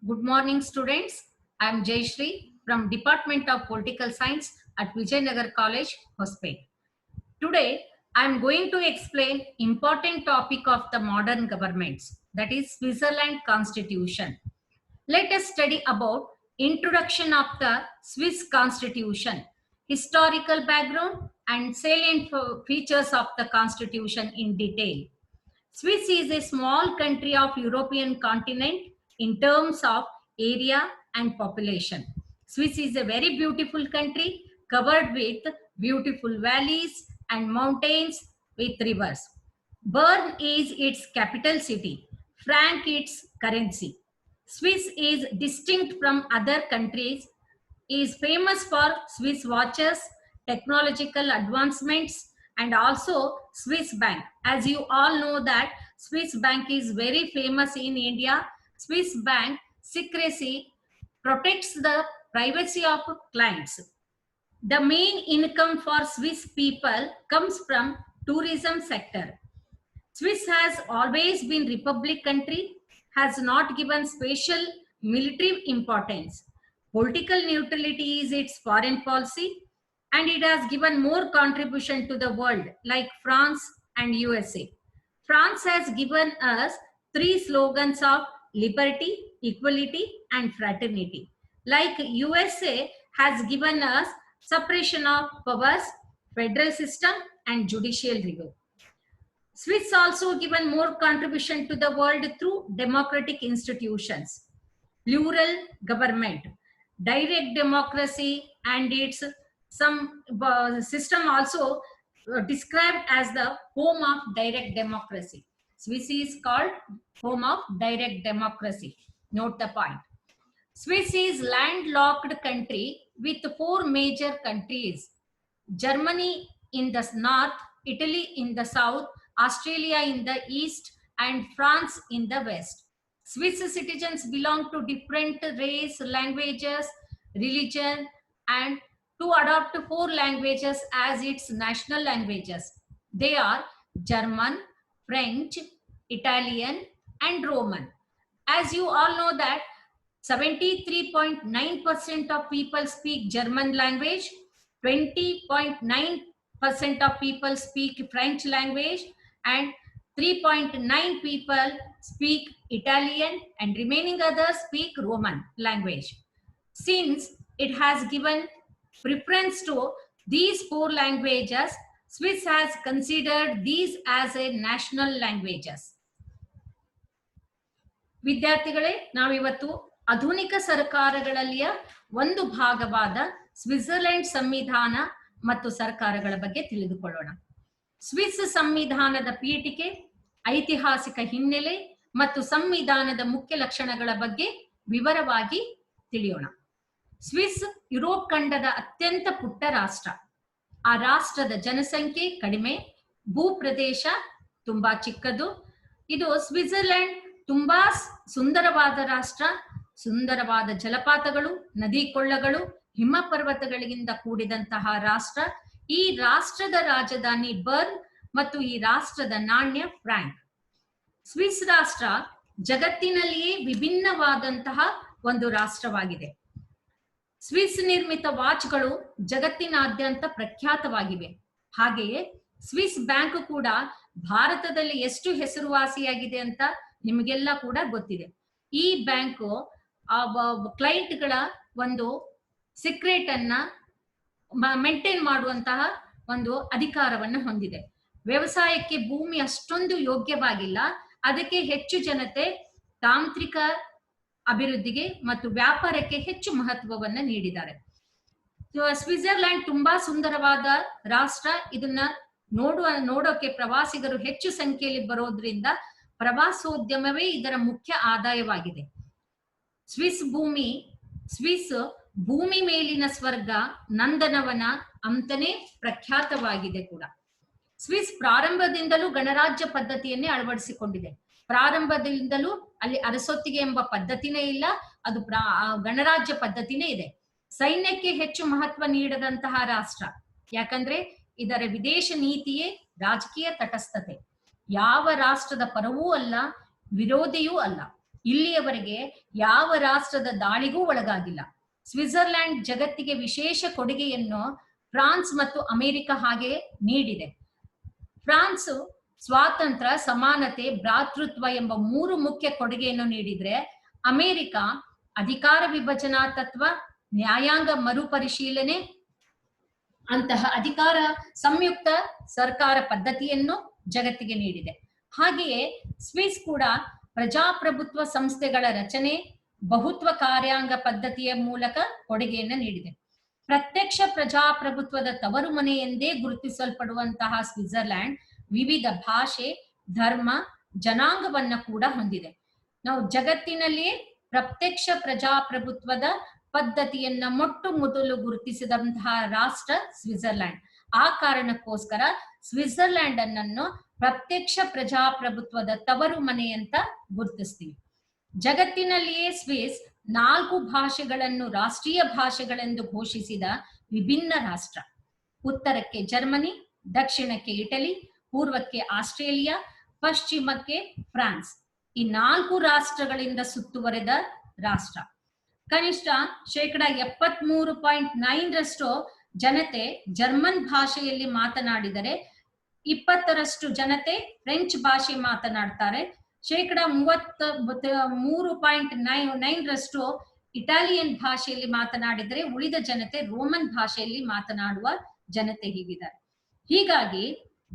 Good morning, students. I am Jayashree from Department of Political Science at Vijayanagar College, Hospet. Today, I am going to explain important topic of the modern governments, that is Switzerland Constitution. Let us study about introduction of the Swiss Constitution, historical background and salient features of the Constitution in detail. Swiss is a small country of European continent in terms of area and population. Swiss is a very beautiful country covered with beautiful valleys and mountains with rivers. Bern is its capital city, franc its currency. Swiss is distinct from other countries, is famous for Swiss watches, technological advancements, and also Swiss bank. As you all know that Swiss bank is very famous in India. Swiss bank secrecy protects the privacy of clients. The main income for Swiss people comes from tourism sector. Swiss has always been republic country, has not given special military importance. Political neutrality is its foreign policy, and it has given more contribution to the world like France and USA. France has given us three slogans of liberty, equality, and fraternity. Like USA has given us separation of powers, federal system, and judicial review. Swiss also given more contribution to the world through democratic institutions, plural government, direct democracy, and its some system also described as the home of direct democracy. Swiss is called home of direct democracy. Note the point. Swiss is landlocked country with four major countries: Germany in the north, Italy in the south, Australia in the east, and France in the west. Swiss citizens belong to different race, languages, religion, and to adopt four languages as its national languages. They are German, French, Italian, and Roman. As you all know that 73.9% of people speak German language, 20.9% of people speak French language, and 3.9 people speak Italian, and remaining others speak Roman language. Since it has given preference to these four languages, Swiss has considered these as a national languages. ವಿದ್ಯಾರ್ಥಿಗಳೇ, ನಾವಿವತ್ತು ಆಧುನಿಕ ಸರ್ಕಾರಗಳಲ್ಲಿಯ ಒಂದು ಭಾಗವಾದ Switzerland ಸಂವಿಧಾನ ಮತ್ತು ಸರ್ಕಾರಗಳ ಬಗ್ಗೆ ತಿಳಿದುಕೊಳ್ಳೋಣ. ಸ್ವಿಸ್ ಸಂವಿಧಾನದ ಪೀಠಿಕೆ, ಐತಿಹಾಸಿಕ ಹಿನ್ನೆಲೆ ಮತ್ತು ಸಂವಿಧಾನದ ಮುಖ್ಯ ಲಕ್ಷಣಗಳ ಬಗ್ಗೆ ವಿವರವಾಗಿ ತಿಳಿಯೋಣ. ಸ್ವಿಸ್ ಯುರೋಪ್ ಖಂಡದ ಅತ್ಯಂತ ಪುಟ್ಟ ರಾಷ್ಟ್ರ. ಆ ರಾಷ್ಟ್ರದ ಜನಸಂಖ್ಯೆ ಕಡಿಮೆ, ಭೂಪ್ರದೇಶ ತುಂಬಾ ಚಿಕ್ಕದು. ಇದು ಸ್ವಿಟ್ಜರ್ಲೆಂಡ್ ತುಂಬಾ ಸುಂದರವಾದ ರಾಷ್ಟ್ರ. ಸುಂದರವಾದ ಜಲಪಾತಗಳು, ನದಿ ಕೊಳ್ಳಗಳು, ಹಿಮ ಪರ್ವತಗಳಿಂದ ಕೂಡಿದಂತಹ ರಾಷ್ಟ್ರ. ಈ ರಾಷ್ಟ್ರದ ರಾಜಧಾನಿ ಬರ್ನ್ ಮತ್ತು ಈ ರಾಷ್ಟ್ರದ ನಾಣ್ಯ ಫ್ರಾಂಕ್. ಸ್ವಿಸ್ ರಾಷ್ಟ್ರ ಜಗತ್ತಿನಲ್ಲಿಯೇ ವಿಭಿನ್ನವಾದಂತಹ ಒಂದು ರಾಷ್ಟ್ರವಾಗಿದೆ. ಸ್ವಿಸ್ ನಿರ್ಮಿತ ವಾಚ್ಗಳು ಜಗತ್ತಿನಾದ್ಯಂತ ಪ್ರಖ್ಯಾತವಾಗಿವೆ. ಹಾಗೆಯೇ ಸ್ವಿಸ್ ಬ್ಯಾಂಕ್ ಕೂಡ ಭಾರತದಲ್ಲಿ ಎಷ್ಟು ಹೆಸರುವಾಸಿಯಾಗಿದೆ ಅಂತ ನಿಮಗೆಲ್ಲ ಕೂಡ ಗೊತ್ತಿದೆ. ಈ ಬ್ಯಾಂಕು ಕ್ಲೈಂಟ್ಗಳ ಒಂದು ಸೀಕ್ರೆಟ್ ಅನ್ನ ಮೇಂಟೈನ್ ಮಾಡುವಂತಹ ಒಂದು ಅಧಿಕಾರವನ್ನು ಹೊಂದಿದೆ. ವ್ಯವಸಾಯಕ್ಕೆ ಭೂಮಿ ಅಷ್ಟೊಂದು ಯೋಗ್ಯವಾಗಿಲ್ಲ, ಅದಕ್ಕೆ ಹೆಚ್ಚು ಜನತೆ ತಾಂತ್ರಿಕ ಅಭಿವೃದ್ಧಿಗೆ ಮತ್ತು ವ್ಯಾಪಾರಕ್ಕೆ ಹೆಚ್ಚು ಮಹತ್ವವನ್ನು ನೀಡಿದ್ದಾರೆ. ಸ್ವಿಟ್ಜರ್ಲ್ಯಾಂಡ್ ತುಂಬಾ ಸುಂದರವಾದ ರಾಷ್ಟ್ರ. ಇದನ್ನ ನೋಡೋಕೆ ಪ್ರವಾಸಿಗರು ಹೆಚ್ಚು ಸಂಖ್ಯೆಯಲ್ಲಿ ಬರೋದ್ರಿಂದ ಪ್ರವಾಸೋದ್ಯಮವೇ ಇದರ ಮುಖ್ಯ ಆದಾಯವಾಗಿದೆ. ಸ್ವಿಸ್ ಭೂಮಿ ಮೇಲಿನ ಸ್ವರ್ಗ, ನಂದನವನ ಅಂತಾನೆ ಪ್ರಖ್ಯಾತವಾಗಿದೆ ಕೂಡ. ಸ್ವಿಸ್ ಪ್ರಾರಂಭದಿಂದಲೂ ಗಣರಾಜ್ಯ ಪದ್ಧತಿಯನ್ನೇ ಅಳವಡಿಸಿಕೊಂಡಿದೆ. ಪ್ರಾರಂಭದಿಂದಲೂ ಅಲ್ಲಿ ಅರಸೊತ್ತಿಗೆ ಎಂಬ ಪದ್ಧತಿನೇ ಇಲ್ಲ, ಅದು ಗಣರಾಜ್ಯ ಪದ್ಧತಿನೇ ಇದೆ. ಸೈನ್ಯಕ್ಕೆ ಹೆಚ್ಚು ಮಹತ್ವ ನೀಡದಂತಹ ರಾಷ್ಟ್ರ. ಯಾಕಂದ್ರೆ ಇದರ ವಿದೇಶ ನೀತಿಯೇ ರಾಜಕೀಯ ತಟಸ್ಥತೆ. ಯಾವ ರಾಷ್ಟ್ರದ ಪರವೂ ಅಲ್ಲ, ವಿರೋಧಿಯೂ ಅಲ್ಲ. ಇಲ್ಲಿಯವರೆಗೆ ಯಾವ ರಾಷ್ಟ್ರದ ದಾಳಿಗೂ ಒಳಗಾಗಿಲ್ಲ. ಸ್ವಿಟ್ಜರ್ಲ್ಯಾಂಡ್ ಜಗತ್ತಿಗೆ ವಿಶೇಷ ಕೊಡುಗೆಯನ್ನು ಫ್ರಾನ್ಸ್ ಮತ್ತು ಅಮೆರಿಕ ಹಾಗೆ ನೀಡಿದೆ. ಫ್ರಾನ್ಸ್ ಸ್ವಾತಂತ್ರ್ಯ, ಸಮಾನತೆ, ಭ್ರಾತೃತ್ವ ಎಂಬ 3 ಮುಖ್ಯ ಕೊಡುಗೆಯನ್ನು ನೀಡಿದ್ರೆ, ಅಮೆರಿಕ ಅಧಿಕಾರ ವಿಭಜನಾ ತತ್ವ, ನ್ಯಾಯಾಂಗ ಮರುಪರಿಶೀಲನೆ ಅಂತಹ ಅಧಿಕಾರ ಸಂಯುಕ್ತ ಸರ್ಕಾರ ಪದ್ಧತಿಯನ್ನು ಜಗತ್ತಿಗೆ ನೀಡಿದೆ. ಹಾಗೆಯೇ ಸ್ವಿಸ್ ಕೂಡ ಪ್ರಜಾಪ್ರಭುತ್ವ ಸಂಸ್ಥೆಗಳ ರಚನೆ, ಬಹುತ್ವ ಕಾರ್ಯಾಂಗ ಪದ್ಧತಿಯ ಮೂಲಕ ಕೊಡುಗೆಯನ್ನು ನೀಡಿದೆ. ಪ್ರತ್ಯಕ್ಷ ಪ್ರಜಾಪ್ರಭುತ್ವದ ತವರು ಮನೆ ಎಂದೇ ಗುರುತಿಸಲ್ಪಡುವಂತಹ ಸ್ವಿಟ್ಜರ್ಲ್ಯಾಂಡ್ ವಿವಿಧ ಭಾಷೆ, ಧರ್ಮ, ಜನಾಂಗವನ್ನ ಕೂಡ ಹೊಂದಿದೆ. ನಾವು ಜಗತ್ತಿನಲ್ಲಿಯೇ ಪ್ರತ್ಯಕ್ಷ ಪ್ರಜಾಪ್ರಭುತ್ವದ ಪದ್ಧತಿಯನ್ನ ಮೊಟ್ಟ ಮೊದಲು ಗುರುತಿಸಿದಂತಹ ರಾಷ್ಟ್ರ ಸ್ವಿಟ್ಜರ್ಲ್ಯಾಂಡ್. ಆ ಕಾರಣಕ್ಕೋಸ್ಕರ ಸ್ವಿಟ್ಜರ್ಲ್ಯಾಂಡ್ ಅನ್ನು ಪ್ರತ್ಯಕ್ಷ ಪ್ರಜಾಪ್ರಭುತ್ವದ ತವರು ಮನೆ ಅಂತ ಗುರುತಿಸ್ತೀವಿ. ಜಗತ್ತಿನಲ್ಲಿಯೇ ಸ್ವಿಸ್ 4 ಭಾಷೆಗಳನ್ನು ರಾಷ್ಟ್ರೀಯ ಭಾಷೆಗಳೆಂದು ಘೋಷಿಸಿದ ವಿಭಿನ್ನ ರಾಷ್ಟ್ರ. ಉತ್ತರಕ್ಕೆ ಜರ್ಮನಿ, ದಕ್ಷಿಣಕ್ಕೆ ಇಟಲಿ, ಪೂರ್ವಕ್ಕೆ ಆಸ್ಟ್ರೇಲಿಯಾ, ಪಶ್ಚಿಮಕ್ಕೆ ಫ್ರಾನ್ಸ್. ಈ 4 ರಾಷ್ಟ್ರಗಳಿಂದ ಸುತ್ತುವರೆದ ರಾಷ್ಟ್ರ. ಕನಿಷ್ಠ 73.9% ಜನತೆ ಜರ್ಮನ್ ಭಾಷೆಯಲ್ಲಿ ಮಾತನಾಡಿದರೆ 20% ಜನತೆ ಫ್ರೆಂಚ್ ಭಾಷೆ ಮಾತನಾಡ್ತಾರೆ. 33.9% ಇಟಾಲಿಯನ್ ಭಾಷೆಯಲ್ಲಿ ಮಾತನಾಡಿದರೆ ಉಳಿದ ಜನತೆ ರೋಮನ್ ಭಾಷೆಯಲ್ಲಿ ಮಾತನಾಡುವ ಜನತೆ ಹೀಗಿದ್ದಾರೆ. ಹೀಗಾಗಿ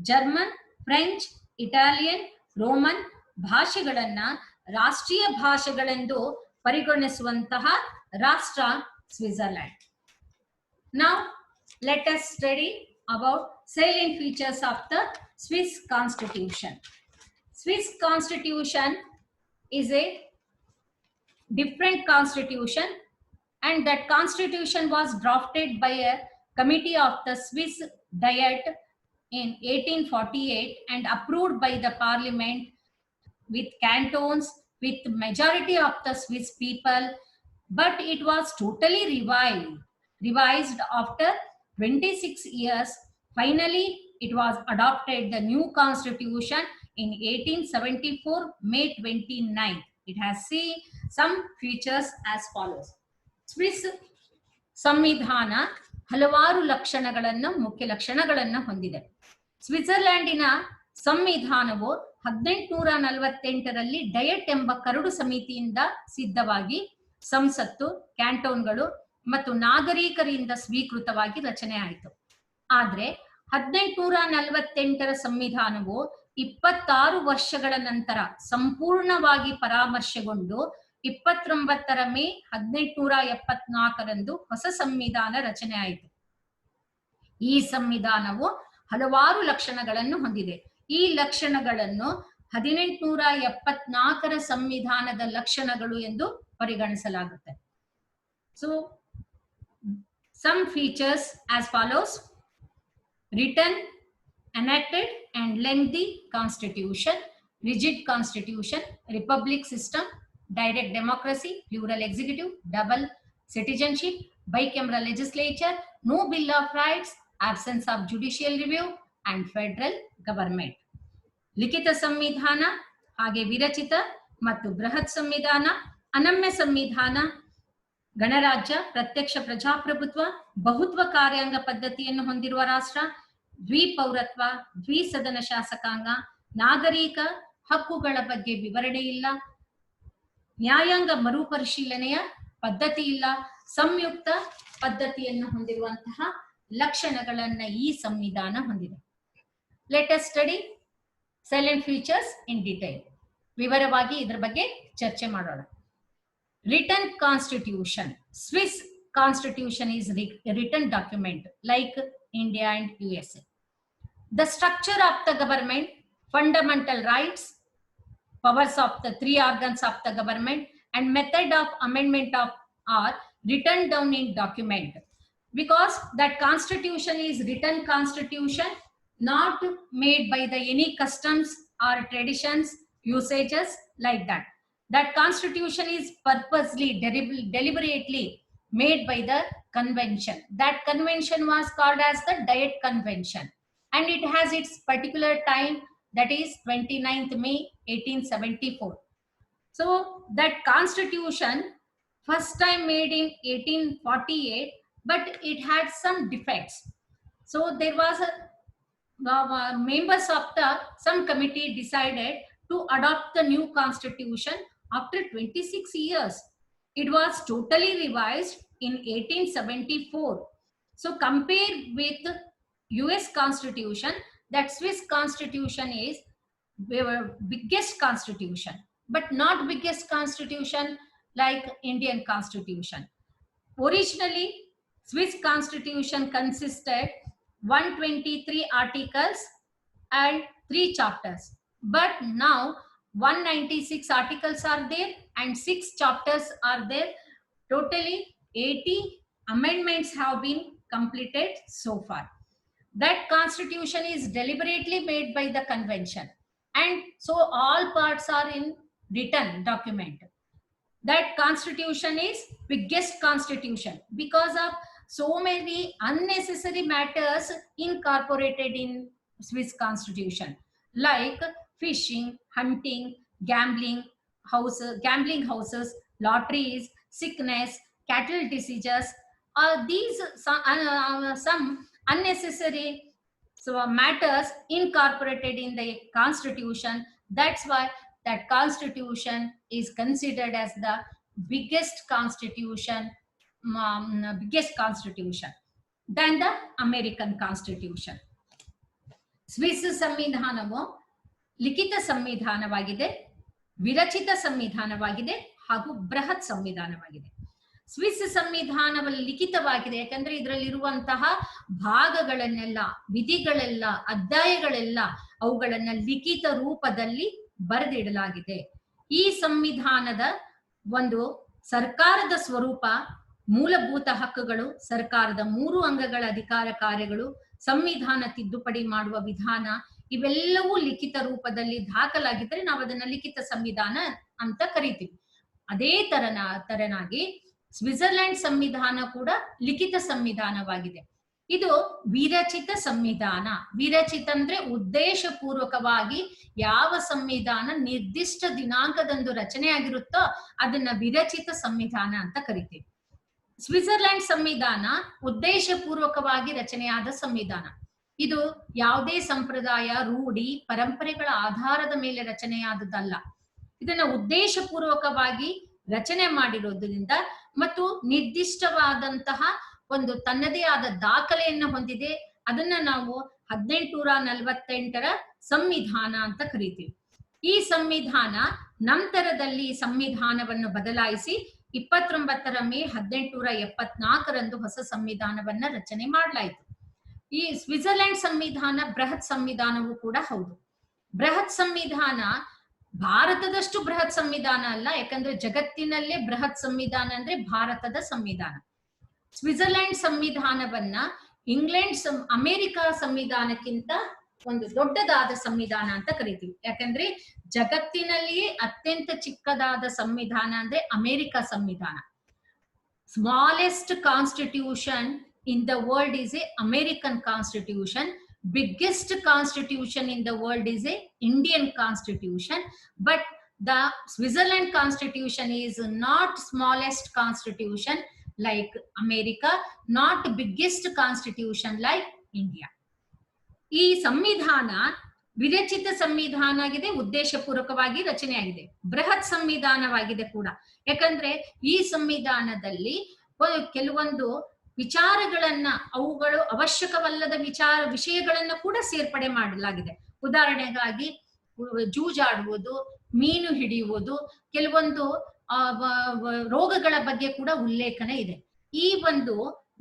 ಜರ್ಮನ್, ಫ್ರೆಂಚ್, ಇಟಾಲಿಯನ್, ರೋಮನ್ ಭಾಷೆಗಳನ್ನ ರಾಷ್ಟ್ರೀಯ ಭಾಷೆಗಳೆಂದು ಪರಿಗಣಿಸುವಂತಹ ರಾಷ್ಟ್ರ Switzerland. Now let us study about salient features of the Swiss Constitution. Swiss Constitution is a different constitution, and that constitution was drafted by a committee of the Swiss Diet in 1848 and approved by the parliament with cantons with majority of the Swiss people, but it was totally revised after 26 years. Finally, it was adopted the new constitution in 1874 May 29. It has some features as follows. Swiss ಸಂವಿಧಾನ ಹಲವಾರು ಮುಖ್ಯ ಲಕ್ಷಣಗಳನ್ನು ಹೊಂದಿದೆ. ಸ್ವಿಟ್ಜರ್ಲ್ಯಾಂಡಿನ ಸಂವಿಧಾನವು 1848ರಲ್ಲಿ diet ಎಂಬ curd ಸಮಿತಿಯಿಂದ ಸಿದ್ಧವಾಗಿ ಸಂಸತ್ತು, ಕ್ಯಾಂಟೋನ್ಗಳು ಮತ್ತು ನಾಗರಿಕರಿಂದ ಸ್ವೀಕೃತವಾಗಿ ರಚನೆ ಆಯಿತು. ಆದ್ರೆ 1848ರ ಸಂವಿಧಾನವು 26 ವರ್ಷಗಳ ನಂತರ ಸಂಪೂರ್ಣವಾಗಿ ಪರಾಮರ್ಶೆಗೊಂಡು 29 ಮೇ 1874ರಂದು ಹೊಸ ಸಂವಿಧಾನ ರಚನೆ ಆಯಿತು. ಈ ಸಂವಿಧಾನವು ಹಲವಾರು ಲಕ್ಷಣಗಳನ್ನು ಹೊಂದಿದೆ. ಈ ಲಕ್ಷಣಗಳನ್ನು 1874ರ ಸಂವಿಧಾನದ ಲಕ್ಷಣಗಳು ಎಂದು ಪರಿಗಣಿಸಲಾಗುತ್ತೆ. So some features as follows: written, enacted and lengthy constitution, rigid constitution, republic system, direct democracy, plural executive, double citizenship, bicameral legislature, no bill of rights, absence of judicial review and federal government. ಲಿಖಿತ ಸಂವಿಧಾನ, ಹಾಗೆ ವಿರಚಿತ ಮತ್ತು ಬೃಹತ್ ಸಂವಿಧಾನ, ಅನಮ್ಯ ಸಂವಿಧಾನ, ಗಣರಾಜ್ಯ, ಪ್ರತ್ಯಕ್ಷ ಪ್ರಜಾಪ್ರಭುತ್ವ, ಬಹುತ್ವ ಕಾರ್ಯಾಂಗ ಪದ್ಧತಿಯನ್ನು ಹೊಂದಿರುವ ರಾಷ್ಟ್ರ, ದ್ವಿಪೌರತ್ವ, ದ್ವಿಸದನ ಶಾಸಕಾಂಗ, ನಾಗರಿಕ ಹಕ್ಕುಗಳ ಬಗ್ಗೆ ವಿವರಣೆ ಇಲ್ಲ, ನ್ಯಾಯಾಂಗ ಮರುಪರಿಶೀಲನೆಯ ಪದ್ಧತಿ ಇಲ್ಲ, ಸಂಯುಕ್ತ ಪದ್ಧತಿಯನ್ನು ಹೊಂದಿರುವಂತಹ ಲಕ್ಷಣಗಳನ್ನ ಈ ಸಂವಿಧಾನ ಹೊಂದಿದೆ. Let us study salient features in detail. ವಿವರವಾಗಿ ಇದರ ಬಗ್ಗೆ ಚರ್ಚೆ ಮಾಡೋಣ. Written constitution. Swiss constitution is a written document like India and USA. The structure of the government, fundamental rights, powers of the 3 organs of the government and method of amendment are written down in document. Because that constitution is written constitution, not made by the any customs or traditions, usages like that. That constitution is purposely, deliberately made by the convention. That convention was called as the Diet Convention, and it has its particular time, that is 29th May 1874. So that constitution first time made in 1848, but it had some defects. So there was a members of the some committee decided to adopt the new constitution after 26 years. It was totally revised in 1874. So compare with US constitution, that Swiss constitution is biggest constitution, but not biggest constitution like Indian constitution. Originally, Swiss constitution consisted 123 articles and 3 chapters. But now 196 articles are there and 6 chapters are there. Totally 80 amendments have been completed so far. That constitution is deliberately made by the convention, and so all parts are in written document. That constitution is biggest constitution because of so many unnecessary matters incorporated in Swiss constitution, like fishing, hunting, gambling houses, lotteries, sickness, cattle diseases. These some unnecessary matters incorporated in the constitution. That's why that constitution is considered as the biggest constitution, than the American constitution. Swiss ಸಂವಿಧಾನವು ಲಿಖಿತ ಸಂವಿಧಾನವಾಗಿದೆ, ವಿರಚಿತ ಸಂವಿಧಾನವಾಗಿದೆ ಹಾಗೂ ಬೃಹತ್ ಸಂವಿಧಾನವಾಗಿದೆ. Swiss ಸಂವಿಧಾನವು ಲಿಖಿತವಾಗಿದೆ ಯಾಕಂದ್ರೆ ಇದರಲ್ಲಿರುವಂತಹ ಭಾಗಗಳನ್ನೆಲ್ಲ, ವಿಧಿಗಳೆಲ್ಲ, ಅಧ್ಯಾಯಗಳೆಲ್ಲ ಅವುಗಳನ್ನ ಲಿಖಿತ ರೂಪದಲ್ಲಿ ಬರೆದಿಡಲಾಗಿದೆ. ಈ ಸಂವಿಧಾನದ ಒಂದು ಸರ್ಕಾರದ ಸ್ವರೂಪ, ಮೂಲಭೂತ ಹಕ್ಕುಗಳು, ಸರ್ಕಾರದ 3 ಅಂಗಗಳ ಅಧಿಕಾರ ಕಾರ್ಯಗಳು, ಸಂವಿಧಾನ ತಿದ್ದುಪಡಿ ಮಾಡುವ ವಿಧಾನ, ಇವೆಲ್ಲವೂ ಲಿಖಿತ ರೂಪದಲ್ಲಿ ದಾಖಲಾಗಿದ್ದರೆ ನಾವು ಅದನ್ನ ಲಿಖಿತ ಸಂವಿಧಾನ ಅಂತ ಕರಿತೀವಿ. ಅದೇ ತರನಾಗಿ ಸ್ವಿಟ್ಜರ್ಲೆಂಡ್ ಸಂವಿಧಾನ ಕೂಡ ಲಿಖಿತ ಸಂವಿಧಾನವಾಗಿದೆ. ಇದು ವಿರಚಿತ ಸಂವಿಧಾನ. ವಿರಚಿತ ಅಂದ್ರೆ ಉದ್ದೇಶಪೂರ್ವಕವಾಗಿ ಯಾವ ಸಂವಿಧಾನ ನಿರ್ದಿಷ್ಟ ದಿನಾಂಕದಂದು ರಚನೆ ಆಗಿರುತ್ತೋ ಅದನ್ನ ವಿರಚಿತ ಸಂವಿಧಾನ ಅಂತ ಕರಿತೀವಿ. ಸ್ವಿಟ್ಜರ್ಲೆಂಡ್ ಸಂವಿಧಾನ ಉದ್ದೇಶಪೂರ್ವಕವಾಗಿ ರಚನೆಯಾದ ಸಂವಿಧಾನ. ಇದು ಯಾವುದೇ ಸಂಪ್ರದಾಯ, ರೂಢಿ, ಪರಂಪರೆಗಳ ಆಧಾರದ ಮೇಲೆ ರಚನೆಯಾದದಲ್ಲ. ಇದನ್ನ ಉದ್ದೇಶಪೂರ್ವಕವಾಗಿ ರಚನೆ ಮಾಡಿರೋದ್ರಿಂದ ಮತ್ತು ನಿರ್ದಿಷ್ಟವಾದಂತಹ ಒಂದು ತನ್ನದೇ ಆದ ದಾಖಲೆಯನ್ನು ಹೊಂದಿದೆ. ಅದನ್ನ ನಾವು 1848ರ ಸಂವಿಧಾನ ಅಂತ ಕರಿತೀವಿ. ಈ ಸಂವಿಧಾನ ನಂತರದಲ್ಲಿ ಸಂವಿಧಾನವನ್ನು ಬದಲಾಯಿಸಿ 29 ಮೇ 1874ರಂದು ಹೊಸ ಸಂವಿಧಾನವನ್ನ ರಚನೆ ಮಾಡಲಾಯಿತು. ಈ ಸ್ವಿಟ್ಜರ್ಲೆಂಡ್ ಸಂವಿಧಾನ ಬೃಹತ್ ಸಂವಿಧಾನವೂ ಕೂಡ ಹೌದು. ಬೃಹತ್ ಸಂವಿಧಾನ ಭಾರತದಷ್ಟು ಬೃಹತ್ ಸಂವಿಧಾನ ಅಲ್ಲ, ಯಾಕಂದ್ರೆ ಜಗತ್ತಿನಲ್ಲೇ ಬೃಹತ್ ಸಂವಿಧಾನ ಅಂದ್ರೆ ಭಾರತದ ಸಂವಿಧಾನ. ಸ್ವಿಟ್ಜರ್ಲೆಂಡ್ ಸಂವಿಧಾನವನ್ನ ಅಮೆರಿಕ ಸಂವಿಧಾನಕ್ಕಿಂತ ಒಂದು ದೊಡ್ಡದಾದ ಸಂವಿಧಾನ ಅಂತ ಕರಿತೀವಿ. ಯಾಕಂದ್ರೆ ಜಗತ್ತಿನಲ್ಲಿಯೇ ಅತ್ಯಂತ ಚಿಕ್ಕದಾದ ಸಂವಿಧಾನ ಅಂದ್ರೆ ಅಮೆರಿಕ ಸಂವಿಧಾನ. Smallest constitution in the world is a American constitution. Biggest constitution in the world is a Indian constitution. But the Switzerland constitution is not smallest constitution like America, not biggest constitution like India. ಈ ಸಂವಿಧಾನ ವಿರಚಿತ ಸಂವಿಧಾನ ಆಗಿದೆ, ಉದ್ದೇಶಪೂರ್ವಕವಾಗಿ ರಚನೆಯಾಗಿದೆ. ಬೃಹತ್ ಸಂವಿಧಾನವಾಗಿದೆ ಕೂಡ. ಯಾಕಂದ್ರೆ ಈ ಸಂವಿಧಾನದಲ್ಲಿ ಕೆಲವೊಂದು ವಿಚಾರಗಳನ್ನ, ಅವುಗಳು ಅವಶ್ಯಕವಲ್ಲದ ವಿಷಯಗಳನ್ನ ಕೂಡ ಸೇರ್ಪಡೆ ಮಾಡಲಾಗಿದೆ. ಉದಾಹರಣೆಗಾಗಿ ಜೂಜಾಡುವುದು, ಮೀನು ಹಿಡಿಯುವುದು, ಕೆಲವೊಂದು ರೋಗಗಳ ಬಗ್ಗೆ ಕೂಡ ಉಲ್ಲೇಖನ ಇದೆ. ಈ ಒಂದು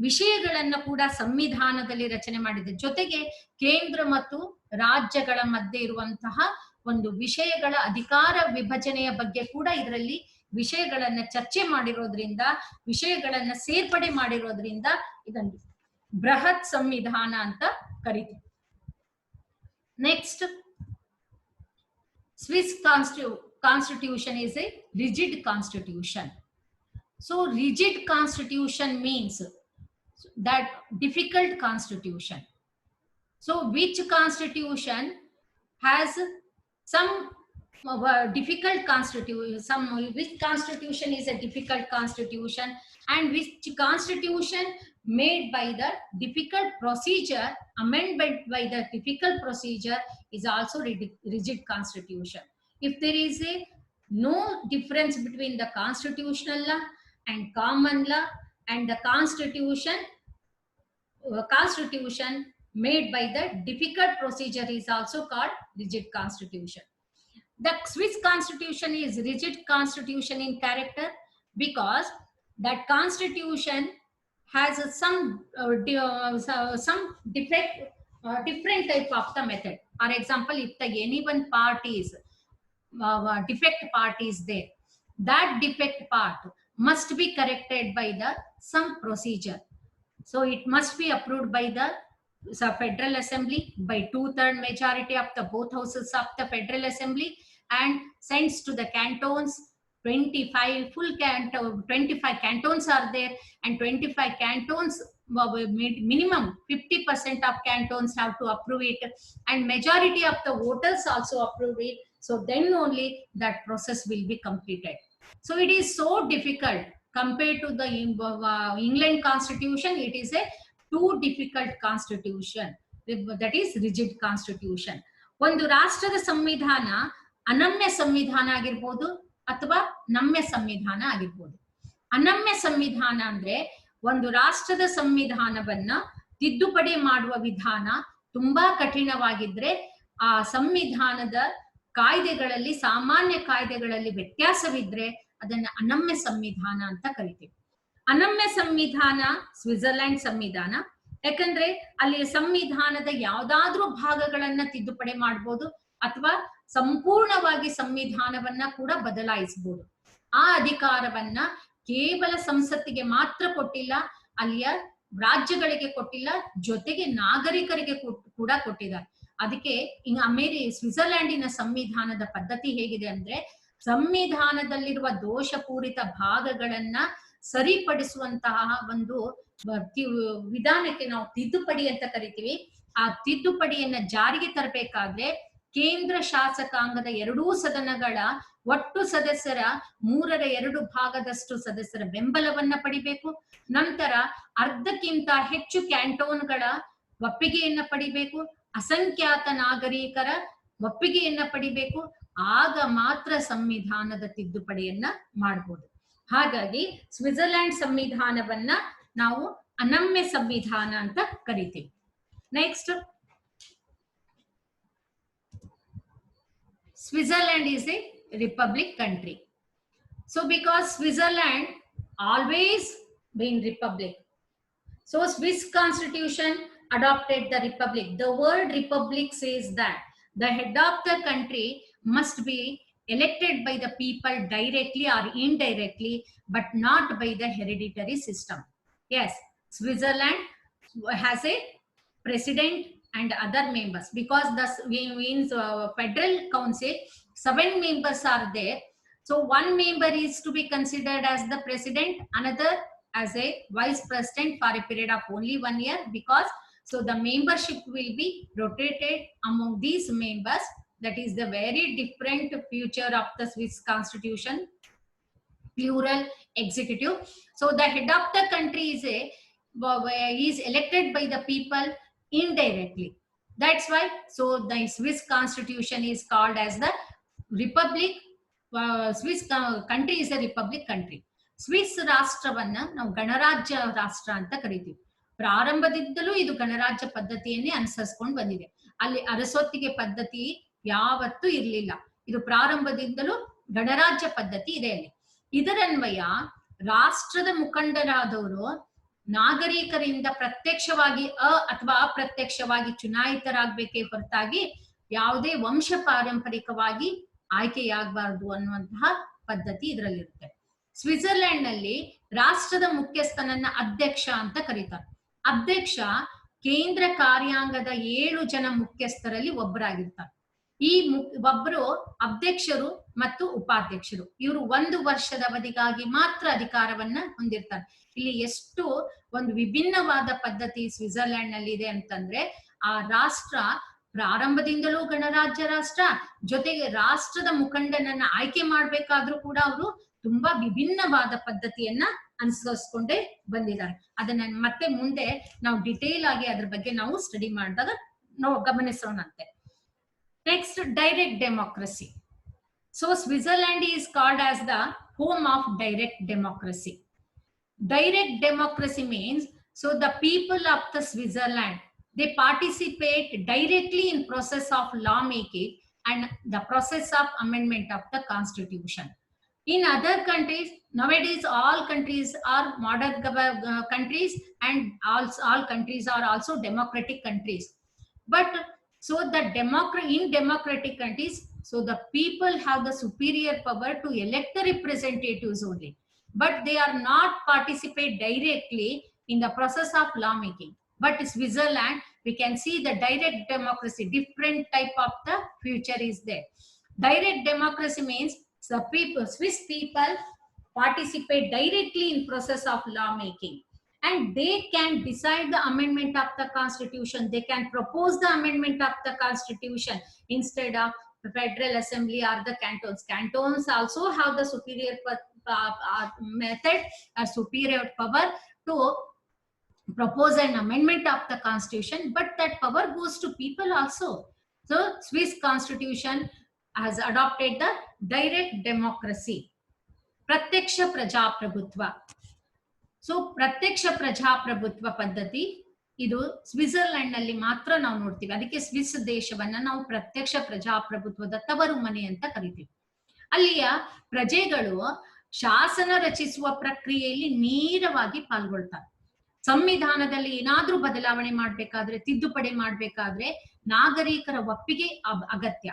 ವಿಷಯಗಳನ್ನ ಕೂಡ ಸಂವಿಧಾನದಲ್ಲಿ ರಚನೆ ಮಾಡಿದೆ. ಜೊತೆಗೆ ಕೇಂದ್ರ ಮತ್ತು ರಾಜ್ಯಗಳ ಮಧ್ಯೆ ಇರುವಂತಹ ಒಂದು ವಿಷಯಗಳ ಅಧಿಕಾರ ವಿಭಜನೆಯ ಬಗ್ಗೆ ಕೂಡ ಇದರಲ್ಲಿ ವಿಷಯಗಳನ್ನ ಚರ್ಚೆ ಮಾಡಿರೋದ್ರಿಂದ, ವಿಷಯಗಳನ್ನ ಸೇರ್ಪಡೆ ಮಾಡಿರೋದ್ರಿಂದ ಇದನ್ನು ಬೃಹತ್ ಸಂವಿಧಾನ ಅಂತ ಕರಿತೀವಿ. Next, Swiss constitution is a rigid constitution. So rigid constitution means that difficult constitution. So which constitution has some difficult constitution, which constitution is a difficult constitution, and which constitution made by the difficult procedure, amendment by the difficult procedure, is also rigid constitution. If there is a no difference between the constitutional law and common law and the constitution made by the difficult procedure is also called rigid constitution. The Swiss constitution is rigid constitution in character because that constitution has some defect, different type of the method. For example, if the any one part is defect part is there, that defect part must be corrected by the some procedure. So it must be approved by the Federal Assembly by 2/3 majority of the both houses of the Federal Assembly, and sends to the cantons. 25 cantons are there, and 25 cantons, minimum 50% of cantons have to approve it, and majority of the voters also approve it. So then only that process will be completed. So it is so difficult compared to the England constitution. It is a too difficult constitution, that is rigid constitution. ಒಂದು ರಾಷ್ಟ್ರದ ಸಂವಿಧಾನ ಅನಮ್ಯ ಸಂವಿಧಾನ ಆಗಿರ್ಬೋದು ಅಥವಾ ನಮ್ಯ ಸಂವಿಧಾನ ಆಗಿರ್ಬೋದು. ಅನಮ್ಯ ಸಂವಿಧಾನ ಅಂದ್ರೆ ಒಂದು ರಾಷ್ಟ್ರದ ಸಂವಿಧಾನವನ್ನ ತಿದ್ದುಪಡಿ ಮಾಡುವ ವಿಧಾನ ತುಂಬಾ ಕಠಿಣವಾಗಿದ್ರೆ ಆ ಸಂವಿಧಾನದ ಕಾಯ್ದೆಗಳಲ್ಲಿ, ಸಾಮಾನ್ಯ ಕಾಯ್ದೆಗಳಲ್ಲಿ ವ್ಯತ್ಯಾಸವಿದ್ರೆ ಅದನ್ನ ಅನಮ್ಯ ಸಂವಿಧಾನ ಅಂತ ಕರಿತೀವಿ. ಅನಮ್ಯ ಸಂವಿಧಾನ ಸ್ವಿಟ್ಜರ್ಲೆಂಡ್ ಸಂವಿಧಾನ. ಯಾಕಂದ್ರೆ ಅಲ್ಲಿ ಸಂವಿಧಾನದ ಯಾವ್ದಾದ್ರೂ ಭಾಗಗಳನ್ನ ತಿದ್ದುಪಡಿ ಮಾಡ್ಬೋದು ಅಥವಾ ಸಂಪೂರ್ಣವಾಗಿ ಸಂವಿಧಾನವನ್ನ ಕೂಡ ಬದಲಾಯಿಸಬಹುದು. ಆ ಅಧಿಕಾರವನ್ನ ಕೇವಲ ಸಂಸತ್ತಿಗೆ ಮಾತ್ರ ಕೊಟ್ಟಿಲ್ಲ, ಅಲ್ಲಿಯ ರಾಜ್ಯಗಳಿಗೆ ಕೊಟ್ಟಿಲ್ಲ, ಜೊತೆಗೆ ನಾಗರಿಕರಿಗೆ ಕೂಡ ಕೊಟ್ಟಿದ್ದಾರೆ. ಅದಕ್ಕೆ ಸ್ವಿಟ್ಜರ್ಲ್ಯಾಂಡಿನ ಸಂವಿಧಾನದ ಪದ್ಧತಿ ಹೇಗಿದೆ ಅಂದ್ರೆ, ಸಂವಿಧಾನದಲ್ಲಿರುವ ದೋಷಪೂರಿತ ಭಾಗಗಳನ್ನ ಸರಿಪಡಿಸುವಂತಹ ಒಂದು ವಿಧಾನಕ್ಕೆ ನಾವು ತಿದ್ದುಪಡಿ ಅಂತ ಕರಿತೀವಿ. ಆ ತಿದ್ದುಪಡಿಯನ್ನ ಜಾರಿಗೆ ತರಬೇಕಾದ್ರೆ ಕೇಂದ್ರ ಶಾಸಕಾಂಗದ ಎರಡೂ ಸದನಗಳ ಒಟ್ಟು ಸದಸ್ಯರ 2/3 ಸದಸ್ಯರ ಬೆಂಬಲವನ್ನ ಪಡಿಬೇಕು. ನಂತರ ಅರ್ಧಕ್ಕಿಂತ ಹೆಚ್ಚು ಕ್ಯಾಂಟೋನ್ಗಳ ಒಪ್ಪಿಗೆಯನ್ನ ಪಡಿಬೇಕು. ಅಸಂಖ್ಯಾತ ನಾಗರಿಕರ ಒಪ್ಪಿಗೆಯನ್ನ ಪಡಿಬೇಕು. ಆಗ ಮಾತ್ರ ಸಂವಿಧಾನದ ತಿದ್ದುಪಡಿಯನ್ನ ಮಾಡಬಹುದು. ಹಾಗಾಗಿ ಸ್ವಿಟ್ಜರ್ಲ್ಯಾಂಡ್ ಸಂವಿಧಾನವನ್ನ ನಾವು ಅನಮ್ಯ ಸಂವಿಧಾನ ಅಂತ ಕರಿತೀವಿ. Next, Switzerland is a republic country. So because Switzerland always been republic, so Swiss constitution adopted the republic. The word republic says that the head of the country must be elected by the people directly or indirectly, but not by the hereditary system. Yes, Switzerland has a president and other members, because the federal council 7 members are there. So one member is to be considered as the president, another as a vice president for a period of only 1 year, because so the membership will be rotated among these members. That is the very different feature of the Swiss constitution, plural executive. So the head of the country is elected by the people indirectly. That's why so the Swiss constitution is called as the republic. Swiss country is a republic country. Swiss ರಾಷ್ಟ್ರವನ್ನ ನಾವು ಗಣರಾಜ್ಯ ರಾಷ್ಟ್ರ ಅಂತ ಕರಿತೀವಿ. ಪ್ರಾರಂಭದಿಂದಲೂ ಇದು ಗಣರಾಜ್ಯ ಪದ್ಧತಿಯನ್ನೇ ಅನುಸರಿಸಿಕೊಂಡು ಬಂದಿದೆ. ಅಲ್ಲಿ ಅರಸೊತ್ತಿಗೆ ಪದ್ಧತಿ ಯಾವತ್ತೂ ಇರಲಿಲ್ಲ. ಇದು ಪ್ರಾರಂಭದಿಂದಲೂ ಗಣರಾಜ್ಯ ಪದ್ಧತಿ ಇದೆ ಅಲ್ಲಿ. ಇದರನ್ವಯ ರಾಷ್ಟ್ರದ ಮುಖಂಡರಾದವರು ನಾಗರಿಕರಿಂದ ಪ್ರತ್ಯಕ್ಷವಾಗಿ ಅಥವಾ ಅಪ್ರತ್ಯಕ್ಷವಾಗಿ ಚುನಾಯಿತರಾಗಬೇಕೇ ಹೊರತಾಗಿ ಯಾವುದೇ ವಂಶ ಪಾರಂಪರಿಕವಾಗಿ ಆಯ್ಕೆಯಾಗಬಾರದು ಅನ್ನುವಂತಹ ಪದ್ಧತಿ ಇದರಲ್ಲಿರುತ್ತೆ. ಸ್ವಿಟ್ಜರ್ಲೆಂಡ್ ನಲ್ಲಿ ರಾಷ್ಟ್ರದ ಮುಖ್ಯಸ್ಥನನ್ನ ಅಧ್ಯಕ್ಷ ಅಂತ ಕರೀತಾರೆ. ಅಧ್ಯಕ್ಷ ಕೇಂದ್ರ ಕಾರ್ಯಾಂಗದ 7 ಜನ ಮುಖ್ಯಸ್ಥರಲ್ಲಿ ಒಬ್ಬರಾಗಿರ್ತಾರೆ. ಈ ಒಬ್ಬರು ಅಧ್ಯಕ್ಷರು ಮತ್ತು ಉಪಾಧ್ಯಕ್ಷರು. ಇವರು 1 ವರ್ಷದ ಅವಧಿಗಾಗಿ ಮಾತ್ರ ಅಧಿಕಾರವನ್ನ ಹೊಂದಿರ್ತಾರೆ. ಇಲ್ಲಿ ಎಷ್ಟು ಒಂದು ವಿಭಿನ್ನವಾದ ಪದ್ಧತಿ ಸ್ವಿಟ್ಜರ್ಲೆಂಡ್ ನಲ್ಲಿ ಇದೆ ಅಂತಂದ್ರೆ, ಆ ರಾಷ್ಟ್ರ ಪ್ರಾರಂಭದಿಂದಲೂ ಗಣರಾಜ್ಯ ರಾಷ್ಟ್ರ, ಜೊತೆಗೆ ರಾಷ್ಟ್ರದ ಮುಖಂಡನನ್ನ ಆಯ್ಕೆ ಮಾಡ್ಬೇಕಾದ್ರೂ ಕೂಡ ಅವರು ತುಂಬಾ ವಿಭಿನ್ನವಾದ ಪದ್ಧತಿಯನ್ನ ಅನುಸರಿಸ್ಕೊಂಡೇ ಬಂದಿದ್ದಾರೆ. ಅದನ್ನ ಮತ್ತೆ ಮುಂದೆ ನಾವು ಡಿಟೇಲ್ ಆಗಿ ಅದ್ರ ಬಗ್ಗೆ ನಾವು ಸ್ಟಡಿ ಮಾಡಿದಾಗ ನಾವು ಗಮನಿಸೋಣಂತೆ. Next, direct democracy. So Switzerland is called as the home of direct democracy. Direct democracy means, so the people of the Switzerland, they participate directly in process of lawmaking and the process of amendment of the constitution. In other countries, nowadays all countries are modern countries, and all countries are also democratic countries. But so the in democratic countries, so the people have the superior power to elect the representatives only, but they are not participate directly in the process of lawmaking. But Switzerland, we can see the direct democracy, different type of the future is there. Direct democracy means the people, Swiss people participate directly in process of lawmaking, and they can decide the amendment of the constitution. They can propose the amendment of the constitution instead of the Federal Assembly or the cantons. Cantons also have the superior method or superior power to propose an amendment of the constitution, but that power goes to people also. So Swiss constitution has adopted the direct democracy. ಪ್ರತ್ಯಕ್ಷ ಪ್ರಜಾಪ್ರಭುತ್ವ. So ಪ್ರತ್ಯಕ್ಷ ಪ್ರಜಾಪ್ರಭುತ್ವ ಪದ್ಧತಿ ಇದು Switzerland ನಲ್ಲಿ ಮಾತ್ರ ನಾವು ನೋಡ್ತೀವಿ. ಅದಕ್ಕೆ ಸ್ವಿಸ್ ದೇಶವನ್ನ ನಾವು ಪ್ರತ್ಯಕ್ಷ ಪ್ರಜಾಪ್ರಭುತ್ವದ ತವರು ಮನೆ ಅಂತ ಕರಿತೀವಿ. ಅಲ್ಲಿಯ ಪ್ರಜೆಗಳು ಶಾಸನ ರಚಿಸುವ ಪ್ರಕ್ರಿಯೆಯಲ್ಲಿ ನೇರವಾಗಿ ಪಾಲ್ಗೊಳ್ತಾರೆ. ಸಂವಿಧಾನದಲ್ಲಿ ಏನಾದ್ರೂ ಬದಲಾವಣೆ ಮಾಡ್ಬೇಕಾದ್ರೆ, ತಿದ್ದುಪಡಿ ಮಾಡ್ಬೇಕಾದ್ರೆ ನಾಗರಿಕರ ಒಪ್ಪಿಗೆ ಅಗತ್ಯ.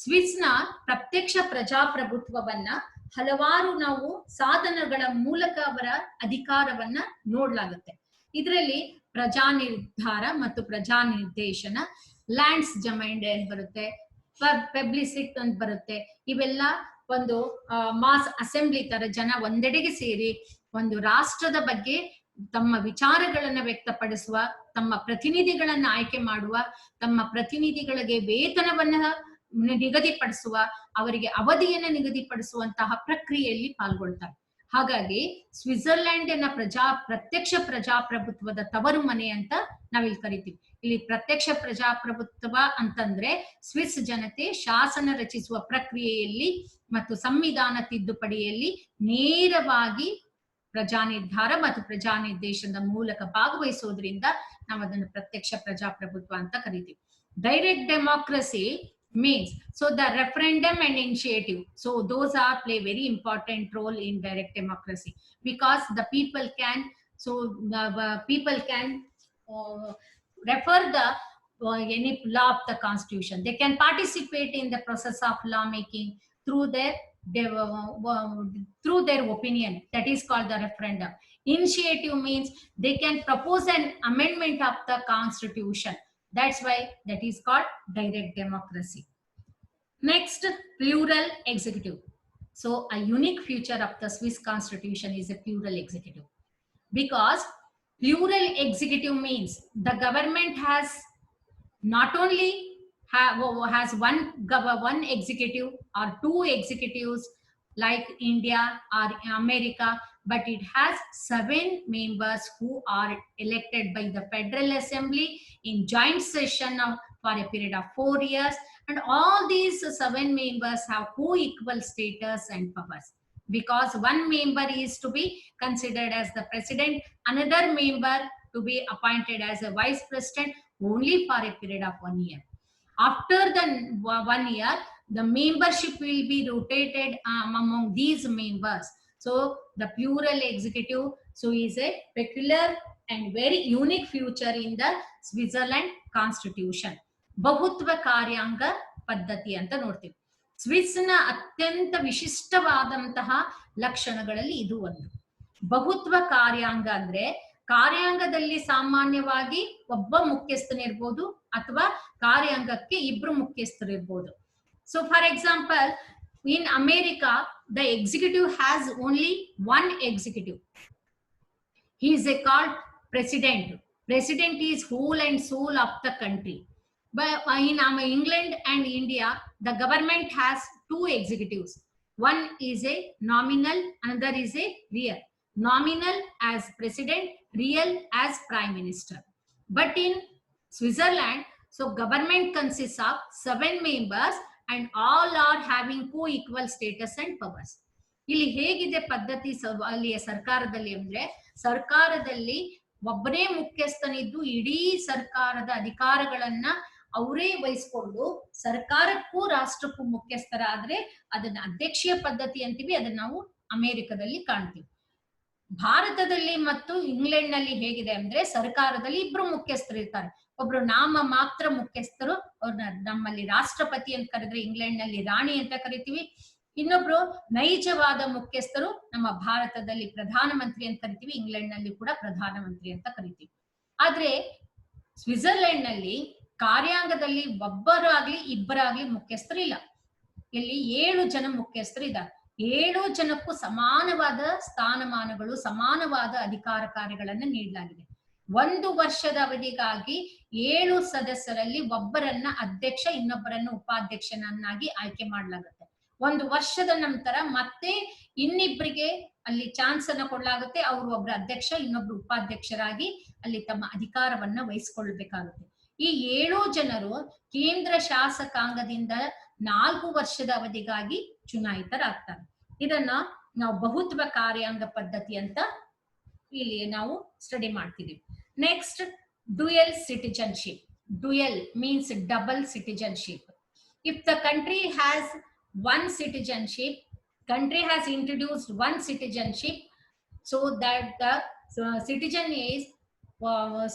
ಸ್ವಿಸ್ನ ಪ್ರತ್ಯಕ್ಷ ಪ್ರಜಾಪ್ರಭುತ್ವವನ್ನ ಹಲವಾರು ನಾವು ಸಾಧನಗಳ ಮೂಲಕ ಅವರ ಅಧಿಕಾರವನ್ನ ನೋಡ್ಲಾಗುತ್ತೆ. ಇದರಲ್ಲಿ ಪ್ರಜಾ ನಿರ್ಧಾರ ಮತ್ತು ಪ್ರಜಾ ನಿರ್ದೇಶನ, ಲ್ಯಾಂಡ್ಸ್ ಜಮೈಂಡ್ ಅಂತ ಬರುತ್ತೆ, ಪಬ್ಲಿಸಿಟ್ ಅಂತ ಬರುತ್ತೆ. ಇವೆಲ್ಲ ಒಂದು ಮಾಸ್ ಅಸೆಂಬ್ಲಿ ತರ ಜನ ಒಂದೆಡೆಗೆ ಸೇರಿ ಒಂದು ರಾಷ್ಟ್ರದ ಬಗ್ಗೆ ತಮ್ಮ ವಿಚಾರಗಳನ್ನ ವ್ಯಕ್ತಪಡಿಸುವ, ತಮ್ಮ ಪ್ರತಿನಿಧಿಗಳನ್ನ ಆಯ್ಕೆ ಮಾಡುವ, ತಮ್ಮ ಪ್ರತಿನಿಧಿಗಳಿಗೆ ವೇತನವನ್ನ ನಿಗದಿಪಡಿಸುವ, ಅವರಿಗೆ ಅವಧಿಯನ್ನು ನಿಗದಿಪಡಿಸುವಂತಹ ಪ್ರಕ್ರಿಯೆಯಲ್ಲಿ ಪಾಲ್ಗೊಳ್ತಾರೆ. ಹಾಗಾಗಿ ಸ್ವಿಟ್ಜರ್ಲೆಂಡಿನ ಪ್ರತ್ಯಕ್ಷ ಪ್ರಜಾಪ್ರಭುತ್ವದ ತವರು ಮನೆ ಅಂತ ನಾವಿಲ್ಲಿ ಕರಿತೀವಿ. ಇಲ್ಲಿ ಪ್ರತ್ಯಕ್ಷ ಪ್ರಜಾಪ್ರಭುತ್ವ ಅಂತಂದ್ರೆ ಸ್ವಿಸ್ ಜನತೆ ಶಾಸನ ರಚಿಸುವ ಪ್ರಕ್ರಿಯೆಯಲ್ಲಿ ಮತ್ತು ಸಂವಿಧಾನ ತಿದ್ದುಪಡಿಯಲ್ಲಿ ನೇರವಾಗಿ ಪ್ರಜಾ ನಿರ್ಧಾರ ಮತ್ತು ಪ್ರಜಾ ನಿರ್ದೇಶನದ ಮೂಲಕ ಭಾಗವಹಿಸೋದ್ರಿಂದ ನಾವು ಅದನ್ನು ಪ್ರತ್ಯಕ್ಷ ಪ್ರಜಾಪ್ರಭುತ್ವ ಅಂತ ಕರಿತೀವಿ. Direct democracy means, so the referendum and initiative, so those are play very important role in direct democracy, because the people can, so the people can refer the any law of the constitution. They can participate in the process of law making through their opinion. That is called the referendum. Initiative means they can propose an amendment of the constitution. That's why that is called direct democracy. Next, plural executive. So a unique feature of the Swiss constitution is a plural executive, because plural executive means the government has not only has one executive or two executives like India or America, but it has 7 members who are elected by the Federal Assembly in joint session for a period of 4 years. And all these 7 members have co-equal status and powers, because one member is to be considered as the president, another member to be appointed as a vice president only for a period of 1 year. After the 1 year, the membership will be rotated among these members. So the plural executive, so is a peculiar and very unique feature in the Switzerland constitution. ಬಹುತ್ವ ಕಾರ್ಯಾಂಗ ಪದ್ಧತಿ ಅಂತ ನೋಡ್ತೀವಿ. ಸ್ವಿಸ್ನ ಅತ್ಯಂತ ವಿಶಿಷ್ಟವಾದಂತಹ ಲಕ್ಷಣಗಳಲ್ಲಿ ಇದು ಒಂದು. ಬಹುತ್ವ ಕಾರ್ಯಾಂಗ ಅಂದ್ರೆ ಕಾರ್ಯಾಂಗದಲ್ಲಿ ಸಾಮಾನ್ಯವಾಗಿ ಒಬ್ಬ ಮುಖ್ಯಸ್ಥನಿರ್ಬೋದು ಅಥವಾ ಕಾರ್ಯಾಂಗಕ್ಕೆ ಇಬ್ರು ಮುಖ್ಯಸ್ಥರಿರ್ಬೋದು. So for example, in America the executive has only one executive. He is called president. President is whole and soul of the country. But in England and India, the government has two executives. One is a nominal, another is a real. Nominal as president, real as prime minister. But in Switzerland, so government consists of 7 members and all are having co-equal status and powers. ಇಲ್ಲಿ ಹೇಗಿದೆ ಪದ್ಧತಿ ಅಲ್ಲಿಯ ಸರ್ಕಾರದಲ್ಲಿ ಅಂದ್ರೆ, ಸರ್ಕಾರದಲ್ಲಿ ಒಬ್ಬರೇ ಮುಖ್ಯಸ್ಥನಿದ್ದು ಇಡೀ ಸರ್ಕಾರದ ಅಧಿಕಾರಗಳನ್ನ ಅವರೇ ವಹಿಸ್ಕೊಂಡು ಸರ್ಕಾರಕ್ಕೂ ರಾಷ್ಟ್ರಕ್ಕೂ ಮುಖ್ಯಸ್ಥರಾದ್ರೆ ಅದನ್ನ ಅಧ್ಯಕ್ಷೀಯ ಪದ್ಧತಿ ಅಂತೀವಿ. ಅದನ್ನ ನಾವು ಅಮೆರಿಕದಲ್ಲಿ ಕಾಣ್ತೀವಿ. ಭಾರತದಲ್ಲಿ ಮತ್ತು ಇಂಗ್ಲೆಂಡ್ ನಲ್ಲಿ ಹೇಗಿದೆ ಅಂದ್ರೆ, ಸರ್ಕಾರದಲ್ಲಿ ಇಬ್ರು ಮುಖ್ಯಸ್ಥರು ಇರ್ತಾರೆ. ಒಬ್ರು ನಾಮ ಮಾತ್ರ ಮುಖ್ಯಸ್ಥರು, ಅವ್ರನ್ನ ನಮ್ಮಲ್ಲಿ ರಾಷ್ಟ್ರಪತಿ ಅಂತ ಕರೆದ್ರೆ ಇಂಗ್ಲೆಂಡ್ ನಲ್ಲಿ ರಾಣಿ ಅಂತ ಕರಿತೀವಿ. ಇನ್ನೊಬ್ರು ನೈಜವಾದ ಮುಖ್ಯಸ್ಥರು ನಮ್ಮ ಭಾರತದಲ್ಲಿ ಪ್ರಧಾನಮಂತ್ರಿ ಅಂತ ಕರಿತೀವಿ, ಇಂಗ್ಲೆಂಡ್ ನಲ್ಲಿ ಕೂಡ ಪ್ರಧಾನಮಂತ್ರಿ ಅಂತ ಕರಿತೀವಿ. ಆದ್ರೆ ಸ್ವಿಟ್ಜರ್ಲೆಂಡ್ ನಲ್ಲಿ ಕಾರ್ಯಾಂಗದಲ್ಲಿ ಒಬ್ಬರಾಗ್ಲಿ ಇಬ್ಬರಾಗ್ಲಿ ಮುಖ್ಯಸ್ಥರು ಇಲ್ಲ. ಇಲ್ಲಿ 7 ಜನ ಮುಖ್ಯಸ್ಥರು ಇದ್ದಾರೆ. 7 ಜನಕ್ಕೂ ಸಮಾನವಾದ ಸ್ಥಾನಮಾನಗಳು, ಸಮಾನವಾದ ಅಧಿಕಾರ ಕಾರ್ಯಗಳನ್ನು ನೀಡಲಾಗಿದೆ. 1 ವರ್ಷದ ಅವಧಿಗಾಗಿ 7 ಸದಸ್ಯರಲ್ಲಿ ಒಬ್ಬರನ್ನ ಅಧ್ಯಕ್ಷ, ಇನ್ನೊಬ್ಬರನ್ನು ಉಪಾಧ್ಯಕ್ಷನನ್ನಾಗಿ ಆಯ್ಕೆ ಮಾಡಲಾಗುತ್ತೆ. 1 ವರ್ಷದ ನಂತರ ಮತ್ತೆ ಇನ್ನಿಬ್ಬರಿಗೆ ಅಲ್ಲಿ ಚಾನ್ಸ್ ಅನ್ನ ಕೊಡಲಾಗುತ್ತೆ. ಅವರು ಒಬ್ಬರ ಅಧ್ಯಕ್ಷ, ಇನ್ನೊಬ್ರು ಉಪಾಧ್ಯಕ್ಷರಾಗಿ ಅಲ್ಲಿ ತಮ್ಮ ಅಧಿಕಾರವನ್ನ ವಹಿಸಿಕೊಳ್ಬೇಕಾಗುತ್ತೆ. ಈ 7 ಜನರು ಕೇಂದ್ರ ಶಾಸಕಾಂಗದಿಂದ 4 ವರ್ಷದ ಅವಧಿಗಾಗಿ ಚುನಾಯಿತರಾಗ್ತಾರೆ. ಇದನ್ನ ನಾವು ಬಹುತ್ವ ಕಾರ್ಯಾಂಗ ಪದ್ಧತಿ ಅಂತ ಇಲ್ಲಿ ನಾವು ಸ್ಟಡಿ ಮಾಡ್ತಿದೀವಿ. Next, dual citizenship. Dual means double citizenship. If the country has one citizenship, country has introduced one citizenship, so that the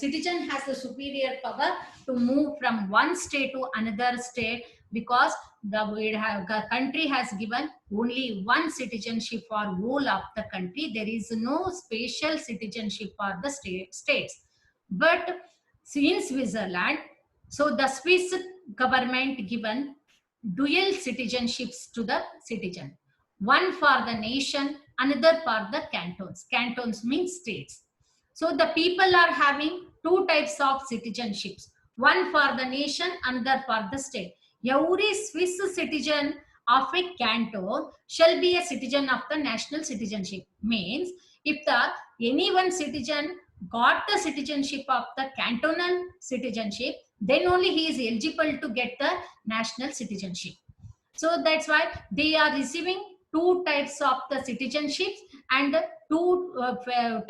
citizen has the superior power to move from one state to another state, because the country has given only one citizenship for whole of the country. There is no special citizenship for the states. But in Switzerland, so the Swiss government given dual citizenships to the citizen, one for the nation, another for the cantons. Cantons means states. So the people are having 2 types of citizenships, one for the nation, another for the state. Every Swiss citizen of a canton shall be a citizen of the national citizenship. Means if any one citizen got the citizenship of the cantonal citizenship, then only he is eligible to get the national citizenship. So that's why they are receiving 2 types of the citizenships and 2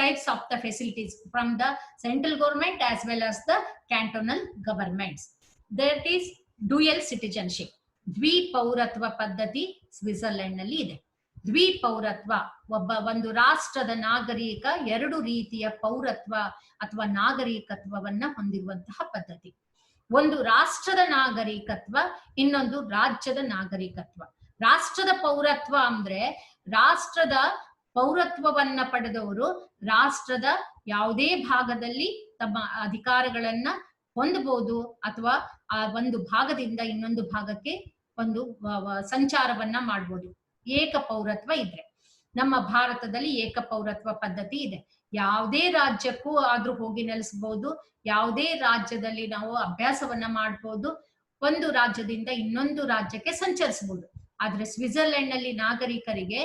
types of the facilities from the central government as well as the cantonal governments. That is dual citizenship. ದ್ವಿಪೌರತ್ವ ಪದ್ಧತಿ Switzerland ನಲ್ಲಿ ಇದೆ. ದ್ವಿಪೌರತ್ವ, ಒಂದು ರಾಷ್ಟ್ರದ ನಾಗರಿಕ 2 ರೀತಿಯ ಪೌರತ್ವ ಅಥವಾ ನಾಗರಿಕತ್ವವನ್ನ ಹೊಂದಿರುವಂತಹ ಪದ್ಧತಿ. ಒಂದು ರಾಷ್ಟ್ರದ ನಾಗರಿಕತ್ವ, ಇನ್ನೊಂದು ರಾಜ್ಯದ ನಾಗರಿಕತ್ವ. ರಾಷ್ಟ್ರದ ಪೌರತ್ವ ಅಂದ್ರೆ ರಾಷ್ಟ್ರದ ಪೌರತ್ವವನ್ನ ಪಡೆದವರು ರಾಷ್ಟ್ರದ ಯಾವುದೇ ಭಾಗದಲ್ಲಿ ತಮ್ಮ ಅಧಿಕಾರಗಳನ್ನ ಹೊಂದಬಹುದು, ಅಥವಾ ಆ ಒಂದು ಭಾಗದಿಂದ ಇನ್ನೊಂದು ಭಾಗಕ್ಕೆ ಒಂದು ಸಂಚಾರವನ್ನ ಮಾಡಬಹುದು. ಏಕ ಪೌರತ್ವ ಇದ್ರೆ, ನಮ್ಮ ಭಾರತದಲ್ಲಿ ಏಕ ಪೌರತ್ವ ಪದ್ಧತಿ ಇದೆ. ಯಾವುದೇ ರಾಜ್ಯಕ್ಕೂ ಆದ್ರೂ ಹೋಗಿ ನೆಲೆಸಬಹುದು, ಯಾವುದೇ ರಾಜ್ಯದಲ್ಲಿ ನಾವು ಅಭ್ಯಾಸವನ್ನ ಮಾಡಬಹುದು, ಒಂದು ರಾಜ್ಯದಿಂದ ಇನ್ನೊಂದು ರಾಜ್ಯಕ್ಕೆ ಸಂಚರಿಸಬಹುದು. ಆದ್ರೆ ಸ್ವಿಟ್ಜರ್ಲೆಂಡ್ ನಲ್ಲಿ ನಾಗರಿಕರಿಗೆ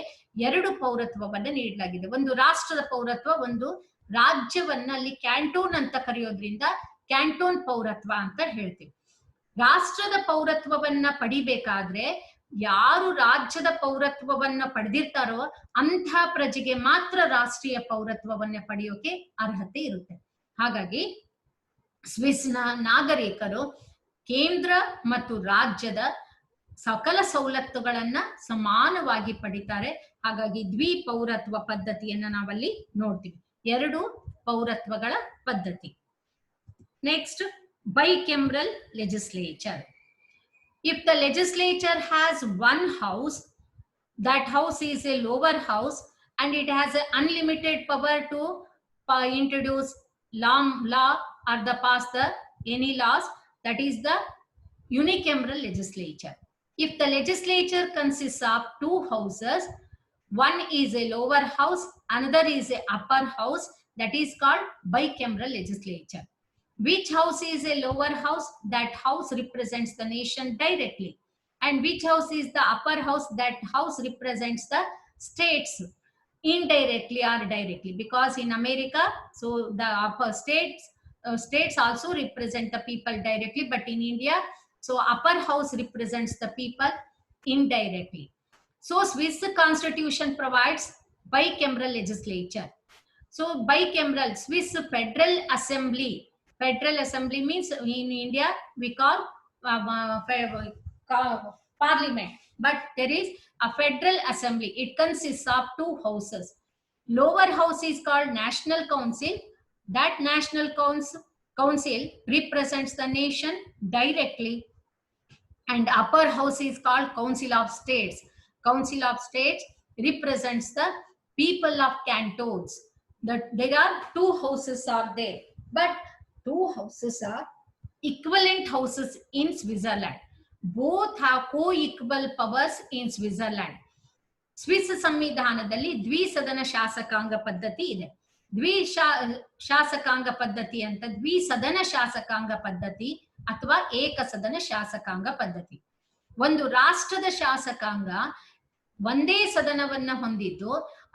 2 ಪೌರತ್ವವನ್ನ ನೀಡಲಾಗಿದೆ. ಒಂದು ರಾಷ್ಟ್ರದ ಪೌರತ್ವ, ಒಂದು ರಾಜ್ಯವನ್ನ ಅಲ್ಲಿ ಕ್ಯಾಂಟೋನ್ ಅಂತ ಕರೆಯೋದ್ರಿಂದ ಕ್ಯಾಂಟೋನ್ ಪೌರತ್ವ ಅಂತ ಹೇಳ್ತೀವಿ. ರಾಷ್ಟ್ರದ ಪೌರತ್ವವನ್ನ ಪಡಿಬೇಕಾದ್ರೆ ಯಾರು ರಾಜ್ಯದ ಪೌರತ್ವವನ್ನ ಪಡೆದಿರ್ತಾರೋ ಅಂಥ ಪ್ರಜೆಗೆ ಮಾತ್ರ ರಾಷ್ಟ್ರೀಯ ಪೌರತ್ವವನ್ನ ಪಡೆಯೋಕೆ ಅರ್ಹತೆ ಇರುತ್ತೆ. ಹಾಗಾಗಿ ಸ್ವಿಸ್ನ ನಾಗರಿಕರು ಕೇಂದ್ರ ಮತ್ತು ರಾಜ್ಯದ ಸಕಲ ಸವಲತ್ತುಗಳನ್ನ ಸಮಾನವಾಗಿ ಪಡಿತಾರೆ. ಹಾಗಾಗಿ ದ್ವಿಪೌರತ್ವ ಪದ್ಧತಿಯನ್ನ ನಾವಲ್ಲಿ ನೋಡ್ತೀವಿ, 2 ಪೌರತ್ವಗಳ ಪದ್ಧತಿ. Next, bicameral legislature. If the legislature has one house, that house is a lower house and it has an unlimited power to introduce law or pass any laws, that is the unicameral legislature. If the legislature consists of 2 houses, one is a lower house, another is a upper house, that is called bicameral legislature. Which house is a lower house? That house represents the nation directly. And which house is the upper house? That house represents the states indirectly or directly. Because in America, so the upper states also represent the people directly, but in India, so upper house represents the people indirectly. So Swiss constitution provides bicameral legislature. So bicameral, Swiss Federal Assembly. Federal Assembly means in India we call parliament, but there is a Federal Assembly. It consists of two houses. Lower house is called National Council. That National Council represents the nation directly, and upper house is called Council of States. Council of States represents the people of cantons. That there are two houses are there, but two houses are equivalent houses in Switzerland. Both have co-equal powers in Switzerland. Swiss ಸಂವಿಧಾನದಲ್ಲಿ ದ್ವಿಸದನ ಶಾಸಕಾಂಗ ಪದ್ಧತಿ ಇದೆ. ಶಾಸಕಾಂಗ ಪದ್ಧತಿ ಅಂತ ದ್ವಿಸದನ ಶಾಸಕಾಂಗ ಪದ್ಧತಿ ಅಥವಾ ಏಕಸದನ ಶಾಸಕಾಂಗ ಪದ್ಧತಿ. ಒಂದು ರಾಷ್ಟ್ರದ ಶಾಸಕಾಂಗ ಒಂದೇ ಸದನವನ್ನ ಹೊಂದಿದ್ದು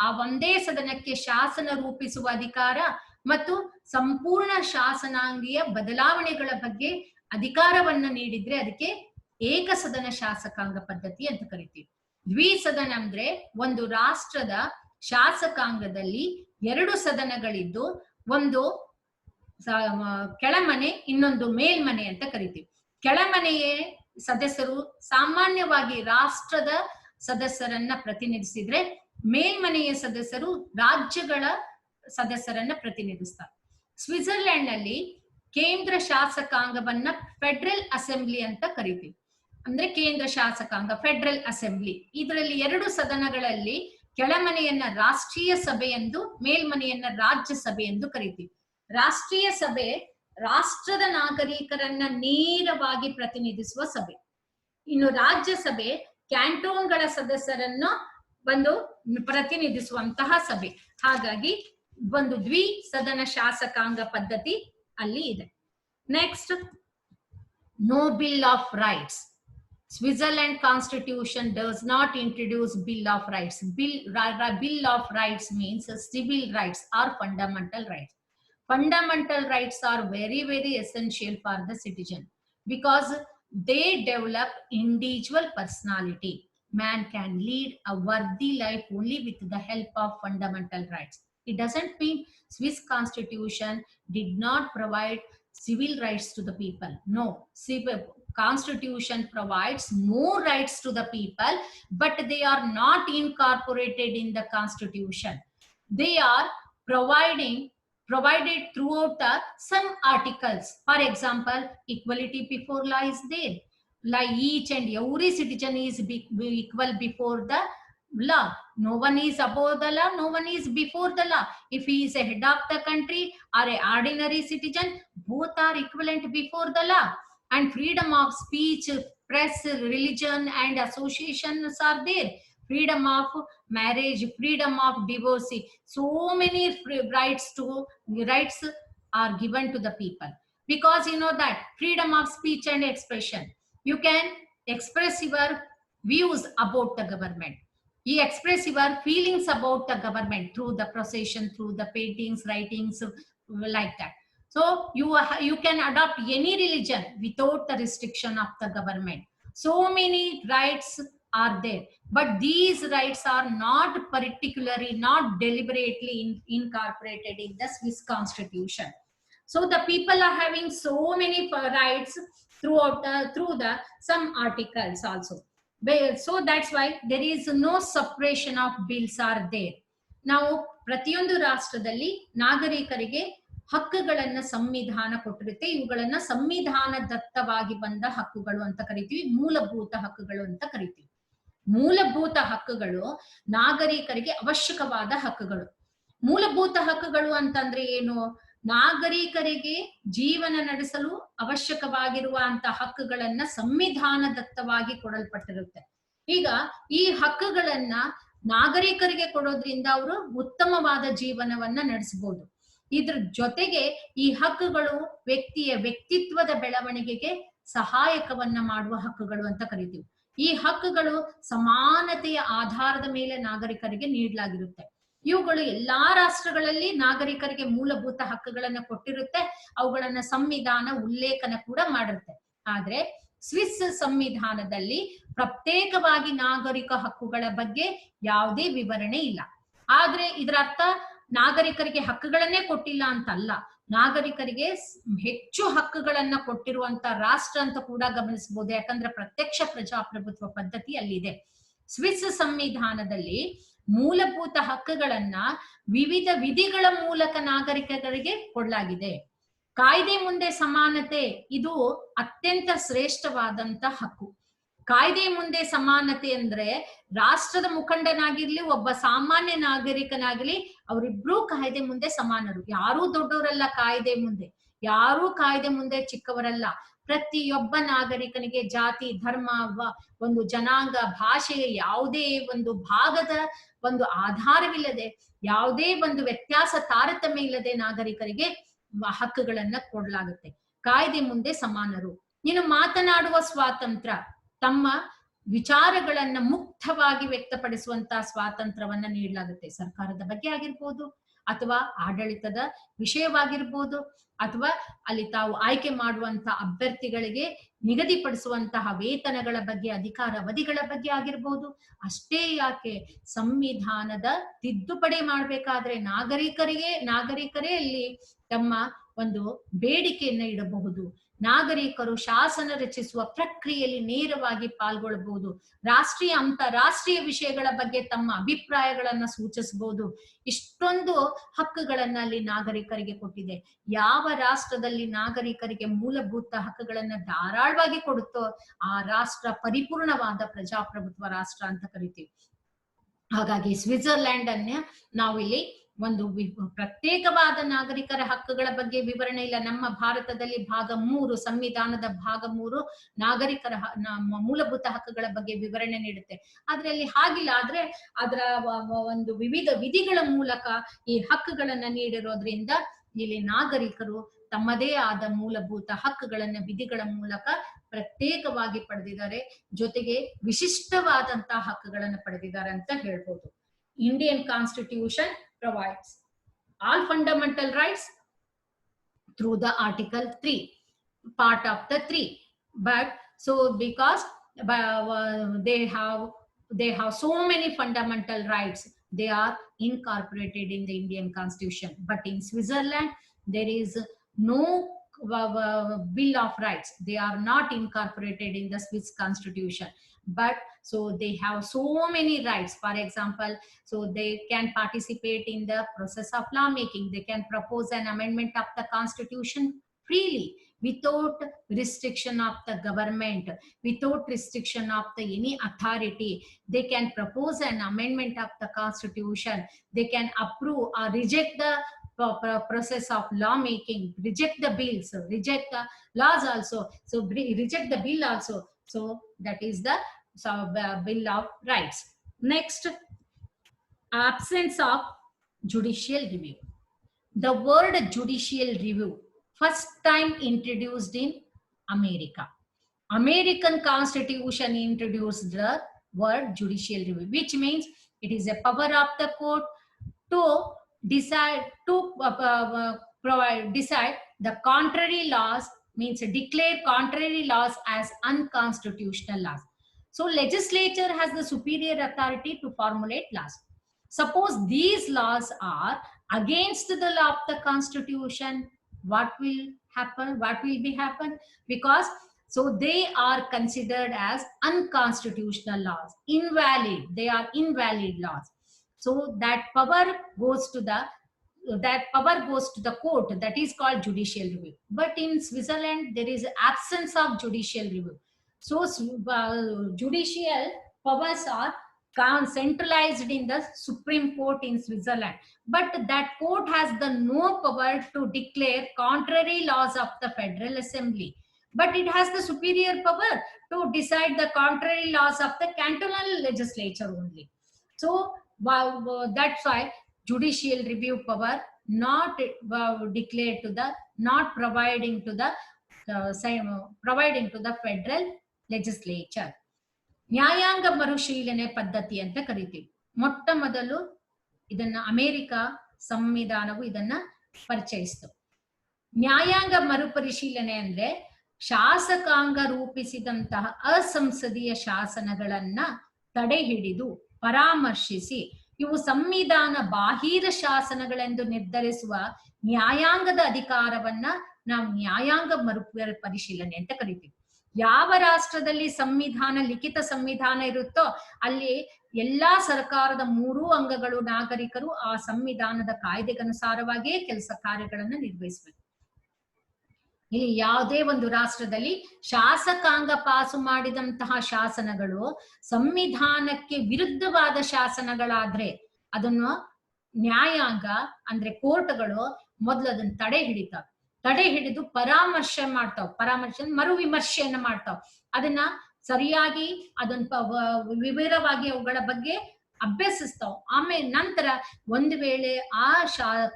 ಆ ಒಂದೇ ಸದನಕ್ಕೆ ಶಾಸನ ರೂಪಿಸುವ ಅಧಿಕಾರ ಮತ್ತು ಸಂಪೂರ್ಣ ಶಾಸನಾಂಗೀಯ ಬದಲಾವಣೆಗಳ ಬಗ್ಗೆ ಅಧಿಕಾರವನ್ನ ನೀಡಿದ್ರೆ ಅದಕ್ಕೆ ಏಕಸದನ ಶಾಸಕಾಂಗ ಪದ್ಧತಿ ಅಂತ ಕರಿತೀವಿ. ದ್ವಿಸದನ ಅಂದ್ರೆ ಒಂದು ರಾಷ್ಟ್ರದ ಶಾಸಕಾಂಗದಲ್ಲಿ ಎರಡು ಸದನಗಳಿದ್ದು ಒಂದು ಕೆಳಮನೆ ಇನ್ನೊಂದು ಮೇಲ್ಮನೆ ಅಂತ ಕರಿತೀವಿ. ಕೆಳಮನೆಯ ಸದಸ್ಯರು ಸಾಮಾನ್ಯವಾಗಿ ರಾಷ್ಟ್ರದ ಸದಸ್ಯರನ್ನ ಪ್ರತಿನಿಧಿಸಿದ್ರೆ ಮೇಲ್ಮನೆಯ ಸದಸ್ಯರು ರಾಜ್ಯಗಳ ಸದಸ್ಯರನ್ನ ಪ್ರತಿನಿಧಿಸ್ತಾರೆ. ಸ್ವಿಟ್ಜರ್ಲೆಂಡ್ ನಲ್ಲಿ ಕೇಂದ್ರ ಶಾಸಕಾಂಗವನ್ನ ಫೆಡರಲ್ ಅಸೆಂಬ್ಲಿ ಅಂತ ಕರಿತೀವಿ. ಅಂದ್ರೆ ಕೇಂದ್ರ ಶಾಸಕಾಂಗ ಫೆಡರಲ್ ಅಸೆಂಬ್ಲಿ. ಇದರಲ್ಲಿ ಎರಡು ಸದನಗಳಲ್ಲಿ ಕೆಳಮನೆಯನ್ನ ರಾಷ್ಟ್ರೀಯ ಸಭೆ ಎಂದು ಮೇಲ್ಮನೆಯನ್ನ ರಾಜ್ಯಸಭೆ ಎಂದು ಕರಿತೀವಿ. ರಾಷ್ಟ್ರೀಯ ಸಭೆ ರಾಷ್ಟ್ರದ ನಾಗರಿಕರನ್ನ ನೇರವಾಗಿ ಪ್ರತಿನಿಧಿಸುವ ಸಭೆ. ಇನ್ನು ರಾಜ್ಯಸಭೆ ಕ್ಯಾಂಟೋನ್ಗಳ ಸದಸ್ಯರನ್ನು ಬಂದು ಪ್ರತಿನಿಧಿಸುವಂತಹ ಸಭೆ. ಹಾಗಾಗಿ ಒಂದು ದ್ವಿಸದನ ಶಾಸಕಾಂಗ ಪದ್ಧತಿ ಅಲ್ಲಿ ಇದೆ. Next, no bill of rights. Switzerland constitution does not introduce bill of rights. Bill of rights means civil rights or fundamental rights. Fundamental rights are very, very essential for the citizen because they develop individual personality. Man can lead a worthy life only with the help of fundamental rights. It doesn't mean Swiss constitution did not provide civil rights to the people. No, constitution provides more rights to the people, but they are not incorporated in the constitution. They are provided throughout some articles. For example, equality before law is there. Like each and every citizen is equal before the law. No one is above the law, no one is before the law. If he is a head of the country or an ordinary citizen, both are equivalent before the law. And freedom of speech, press, religion and associations are there. Freedom of marriage, freedom of divorce. So many rights are given to the people. Because you know that freedom of speech and expression. You can express your views about the government. You express your feelings about the government through the procession, through the paintings, writings, like that. So you can adopt any religion without the restriction of the government. So many rights are there, but these rights are not particularly, not deliberately incorporated in the Swiss constitution. So the people are having so many rights through the some articles also. So that's why there is no separation of bills are there. Now ಪ್ರತಿಯೊಂದು ರಾಷ್ಟ್ರದಲ್ಲಿ ನಾಗರಿಕರಿಗೆ ಹಕ್ಕುಗಳನ್ನ ಸಂವಿಧಾನ ಕೊಟ್ಟಿರುತ್ತೆ. ಇವುಗಳನ್ನ ಸಂವಿಧಾನ ದತ್ತವಾಗಿ ಬಂದ ಹಕ್ಕುಗಳು ಅಂತ ಕರಿತೀವಿ, ಮೂಲಭೂತ ಹಕ್ಕುಗಳು ಅಂತ ಕರಿತೀವಿ. ಮೂಲಭೂತ ಹಕ್ಕುಗಳು ನಾಗರಿಕರಿಗೆ ಅವಶ್ಯಕವಾದ ಹಕ್ಕುಗಳು. ಮೂಲಭೂತ ಹಕ್ಕುಗಳು ಅಂತಂದ್ರೆ ಏನು? ನಾಗರಿಕರಿಗೆ ಜೀವನ ನಡೆಸಲು ಅವಶ್ಯಕವಾಗಿರುವಂತಹ ಹಕ್ಕುಗಳನ್ನ ಸಂವಿಧಾನ ದತ್ತವಾಗಿ ಕೊಡಲ್ಪಟ್ಟಿರುತ್ತೆ. ಈಗ ಈ ಹಕ್ಕುಗಳನ್ನ ನಾಗರಿಕರಿಗೆ ಕೊಡೋದ್ರಿಂದ ಅವರು ಉತ್ತಮವಾದ ಜೀವನವನ್ನ ನಡೆಸಬಹುದು. ಇದ್ರ ಜೊತೆಗೆ ಈ ಹಕ್ಕುಗಳು ವ್ಯಕ್ತಿಯ ವ್ಯಕ್ತಿತ್ವದ ಬೆಳವಣಿಗೆಗೆ ಸಹಾಯಕವನ್ನ ಮಾಡುವ ಹಕ್ಕುಗಳು ಅಂತ ಕರಿತೀವಿ. ಈ ಹಕ್ಕುಗಳು ಸಮಾನತೆಯ ಆಧಾರದ ಮೇಲೆ ನಾಗರಿಕರಿಗೆ ನೀಡಲಾಗಿರುತ್ತೆ. ಇವುಗಳು ಎಲ್ಲಾ ರಾಷ್ಟ್ರಗಳಲ್ಲಿ ನಾಗರಿಕರಿಗೆ ಮೂಲಭೂತ ಹಕ್ಕುಗಳನ್ನ ಕೊಟ್ಟಿರುತ್ತೆ. ಅವುಗಳನ್ನ ಸಂವಿಧಾನ ಉಲ್ಲೇಖನ ಕೂಡ ಮಾಡಿರುತ್ತೆ. ಆದ್ರೆ ಸ್ವಿಸ್ ಸಂವಿಧಾನದಲ್ಲಿ ಪ್ರತ್ಯೇಕವಾಗಿ ನಾಗರಿಕ ಹಕ್ಕುಗಳ ಬಗ್ಗೆ ಯಾವುದೇ ವಿವರಣೆ ಇಲ್ಲ. ಆದ್ರೆ ಇದರ ಅರ್ಥ ನಾಗರಿಕರಿಗೆ ಹಕ್ಕುಗಳನ್ನೇ ಕೊಟ್ಟಿಲ್ಲ ಅಂತಲ್ಲ, ನಾಗರಿಕರಿಗೆ ಹೆಚ್ಚು ಹಕ್ಕುಗಳನ್ನ ಕೊಟ್ಟಿರುವಂತ ರಾಷ್ಟ್ರ ಅಂತ ಕೂಡ ಗಮನಿಸಬಹುದು. ಯಾಕಂದ್ರೆ ಪ್ರತ್ಯಕ್ಷ ಪ್ರಜಾಪ್ರಭುತ್ವ ಪದ್ಧತಿ ಅಲ್ಲಿದೆ. ಸ್ವಿಸ್ ಸಂವಿಧಾನದಲ್ಲಿ ಮೂಲಭೂತ ಹಕ್ಕುಗಳನ್ನ ವಿವಿಧ ವಿಧಿಗಳ ಮೂಲಕ ನಾಗರಿಕರಿಗೆ ಕೊಡಲಾಗಿದೆ. ಕಾಯ್ದೆ ಮುಂದೆ ಸಮಾನತೆ ಇದು ಅತ್ಯಂತ ಶ್ರೇಷ್ಠವಾದಂತ ಹಕ್ಕು. ಕಾಯ್ದೆ ಮುಂದೆ ಸಮಾನತೆ ಅಂದ್ರೆ ರಾಷ್ಟ್ರದ ಮುಖಂಡನಾಗಿರ್ಲಿ, ಒಬ್ಬ ಸಾಮಾನ್ಯ ನಾಗರಿಕನಾಗಿರ್ಲಿ, ಅವರಿಬ್ರು ಕಾಯ್ದೆ ಮುಂದೆ ಸಮಾನರು. ಯಾರೂ ದೊಡ್ಡವರಲ್ಲ ಕಾಯ್ದೆ ಮುಂದೆ, ಯಾರೂ ಕಾಯ್ದೆ ಮುಂದೆ ಚಿಕ್ಕವರಲ್ಲ. ಪ್ರತಿಯೊಬ್ಬ ನಾಗರಿಕನಿಗೆ ಜಾತಿ, ಧರ್ಮ, ಒಂದು ಜನಾಂಗ, ಭಾಷೆಯ ಯಾವುದೇ ಒಂದು ಭಾಗದ ಒಂದು ಆಧಾರವಿಲ್ಲದೆ, ಯಾವುದೇ ಒಂದು ವ್ಯತ್ಯಾಸ ತಾರತಮ್ಯ ಇಲ್ಲದೆ ನಾಗರಿಕರಿಗೆ ಹಕ್ಕುಗಳನ್ನ ಕೊಡಲಾಗುತ್ತೆ. ಕಾಯ್ದೆ ಮುಂದೆ ಸಮಾನರು. ಇನ್ನು ಮಾತನಾಡುವ ಸ್ವಾತಂತ್ರ್ಯ, ತಮ್ಮ ವಿಚಾರಗಳನ್ನ ಮುಕ್ತವಾಗಿ ವ್ಯಕ್ತಪಡಿಸುವಂತಹ ಸ್ವಾತಂತ್ರ್ಯವನ್ನ ನೀಡಲಾಗುತ್ತೆ. ಸರ್ಕಾರದ ಬಗ್ಗೆ ಆಗಿರ್ಬೋದು, ಅಥವಾ ಆಡಳಿತದ ವಿಷಯವಾಗಿರ್ಬೋದು, ಅಥವಾ ಅಲ್ಲಿ ತಾವು ಆಯ್ಕೆ ಮಾಡುವಂತ ಅಭ್ಯರ್ಥಿಗಳಿಗೆ ನಿಗದಿಪಡಿಸುವಂತಹ ವೇತನಗಳ ಬಗ್ಗೆ, ಅಧಿಕಾರ ಅವಧಿಗಳ ಬಗ್ಗೆ ಆಗಿರ್ಬೋದು. ಅಷ್ಟೇ ಯಾಕೆ, ಸಂವಿಧಾನದ ತಿದ್ದುಪಡಿ ಮಾಡ್ಬೇಕಾದ್ರೆ ನಾಗರಿಕರೇ ಅಲ್ಲಿ ತಮ್ಮ ಒಂದು ಬೇಡಿಕೆಯನ್ನ ಇಡಬಹುದು. ನಾಗರಿಕರು ಶಾಸನ ರಚಿಸುವ ಪ್ರಕ್ರಿಯೆಯಲ್ಲಿ ನೇರವಾಗಿ ಪಾಲ್ಗೊಳ್ಳಬಹುದು. ರಾಷ್ಟ್ರೀಯ ಅಂತಾರಾಷ್ಟ್ರೀಯ ವಿಷಯಗಳ ಬಗ್ಗೆ ತಮ್ಮ ಅಭಿಪ್ರಾಯಗಳನ್ನ ಸೂಚಿಸಬಹುದು. ಇಷ್ಟೊಂದು ಹಕ್ಕುಗಳನ್ನ ಅಲ್ಲಿ ನಾಗರಿಕರಿಗೆ ಕೊಟ್ಟಿದೆ. ಯಾವ ರಾಷ್ಟ್ರದಲ್ಲಿ ನಾಗರಿಕರಿಗೆ ಮೂಲಭೂತ ಹಕ್ಕುಗಳನ್ನ ಧಾರಾಳವಾಗಿ ಕೊಡುತ್ತೋ ಆ ರಾಷ್ಟ್ರ ಪರಿಪೂರ್ಣವಾದ ಪ್ರಜಾಪ್ರಭುತ್ವ ರಾಷ್ಟ್ರ ಅಂತ ಕರಿತೀವಿ. ಹಾಗಾಗಿ ಸ್ವಿಟ್ಜರ್ಲ್ಯಾಂಡ್ ಅನ್ನ ನಾವಿಲ್ಲಿ ಒಂದು ಪ್ರತ್ಯೇಕವಾದ ನಾಗರಿಕರ ಹಕ್ಕುಗಳ ಬಗ್ಗೆ ವಿವರಣೆ ಇಲ್ಲ. ನಮ್ಮ ಭಾರತದಲ್ಲಿ ಭಾಗ 3, ಸಂವಿಧಾನದ ಭಾಗ 3 ನಾಗರಿಕರ ಮೂಲಭೂತ ಹಕ್ಕುಗಳ ಬಗ್ಗೆ ವಿವರಣೆ ನೀಡುತ್ತೆ. ಆದ್ರೆ ಅಲ್ಲಿ ಹಾಗಿಲ್ಲ. ಆದ್ರೆ ಅದರ ಒಂದು ವಿವಿಧ ವಿಧಿಗಳ ಮೂಲಕ ಈ ಹಕ್ಕುಗಳನ್ನ ನೀಡಿರೋದ್ರಿಂದ ಇಲ್ಲಿ ನಾಗರಿಕರು ತಮ್ಮದೇ ಆದ ಮೂಲಭೂತ ಹಕ್ಕುಗಳನ್ನ ವಿಧಿಗಳ ಮೂಲಕ ಪ್ರತ್ಯೇಕವಾಗಿ ಪಡೆದಿದ್ದಾರೆ. ಜೊತೆಗೆ ವಿಶಿಷ್ಟವಾದಂತಹ ಹಕ್ಕುಗಳನ್ನ ಪಡೆದಿದ್ದಾರೆ ಅಂತ ಹೇಳ್ಬೋದು. Indian constitution provides all fundamental rights through the Article 3, part of the 3. But so because they have so many fundamental rights, they are incorporated in the Indian Constitution. But in Switzerland, there is no Bill of Rights. They are not incorporated in the Swiss Constitution. But so they have so many rights. For example, so they can participate in the process of lawmaking. They can propose an amendment of the Constitution freely, without restriction of the government, without restriction of the any authority. They can propose an amendment of the Constitution. They can approve or reject the process of lawmaking, reject the bills, reject the laws also. So reject the bill also. So that is the Bill of Rights. Next, absence of judicial review. The word judicial review first time introduced in America. American Constitution introduced the word judicial review, which means it is a power of the court to decide decide the contrary laws, means declare contrary laws as unconstitutional laws. So legislature has the superior authority to formulate laws. Suppose these laws are against the law of the Constitution, what will happen? What will be happen? Because so they are considered as unconstitutional laws, invalid. They are invalid laws. So that power goes to the court, that is called judicial review. But in Switzerland, there is absence of judicial review. So judicial powers are centralized in the Supreme Court in Switzerland. But that court has the no power to declare contrary laws of the Federal Assembly. But it has the superior power to decide the contrary laws of the cantonal legislature only. So that's why judicial review power not declared to the, not providing to the providing to the federal legislature. ನ್ಯಾಯಾಂಗ ಮರುಶೀಲನೆ ಪದ್ಧತಿ ಅಂತ ಕರಿತೀವಿ. ಮೊಟ್ಟ ಮೊದಲು ಇದನ್ನ America ಸಂವಿಧಾನವು ಇದನ್ನ ಪರಿಚಯಿಸಿತು. ನ್ಯಾಯಾಂಗ ಮರುಪರಿಶೀಲನೆ ಅಂದ್ರೆ ಶಾಸಕಾಂಗ ರೂಪಿಸಿದಂತಹ ಅಸಂಸದೀಯ ಶಾಸನಗಳನ್ನ ತಡೆ ಹಿಡಿದು ಪರಾಮರ್ಶಿಸಿ ಇವು ಸಂವಿಧಾನ ಬಾಹಿರ ಶಾಸನಗಳೆಂದು ನಿರ್ಧರಿಸುವ ನ್ಯಾಯಾಂಗದ ಅಧಿಕಾರವನ್ನ ನಾವು ನ್ಯಾಯಾಂಗ ಮರುಪರಿಶೀಲನೆ ಅಂತ ಕರಿತೀವಿ. ಯಾವ ರಾಷ್ಟ್ರದಲ್ಲಿ ಸಂವಿಧಾನ, ಲಿಖಿತ ಸಂವಿಧಾನ ಇರುತ್ತೋ ಅಲ್ಲಿ ಎಲ್ಲಾ ಸರ್ಕಾರದ 3 ಅಂಗಗಳು, ನಾಗರಿಕರು ಆ ಸಂವಿಧಾನದ ಕಾಯ್ದೆಗನುಸಾರವಾಗಿಯೇ ಕೆಲಸ ಕಾರ್ಯಗಳನ್ನು ನಿರ್ವಹಿಸಬೇಕು. ಇಲ್ಲಿ ಯಾವುದೇ ಒಂದು ರಾಷ್ಟ್ರದಲ್ಲಿ ಶಾಸಕಾಂಗ ಪಾಸು ಮಾಡಿದಂತಹ ಶಾಸನಗಳು ಸಂವಿಧಾನಕ್ಕೆ ವಿರುದ್ಧವಾದ ಶಾಸನಗಳಾದ್ರೆ ಅದನ್ನು ನ್ಯಾಯಾಂಗ ಅಂದ್ರೆ ಕೋರ್ಟ್ಗಳು ಮೊದಲು ಅದನ್ನ ತಡೆ ಹಿಡಿದು ಪರಾಮರ್ಶೆ ಮಾಡ್ತಾವ್. ಪರಾಮರ್ಶೆ ಮರು ವಿಮರ್ಶೆಯನ್ನ ಮಾಡ್ತಾವ್. ಅದನ್ನ ಸರಿಯಾಗಿ ಅದನ್ನ ವಿವರವಾಗಿ ಅವುಗಳ ಬಗ್ಗೆ ಅಭ್ಯಸಿಸ್ತಾವ್. ಆಮೇಲೆ ನಂತರ ಒಂದು ವೇಳೆ ಆ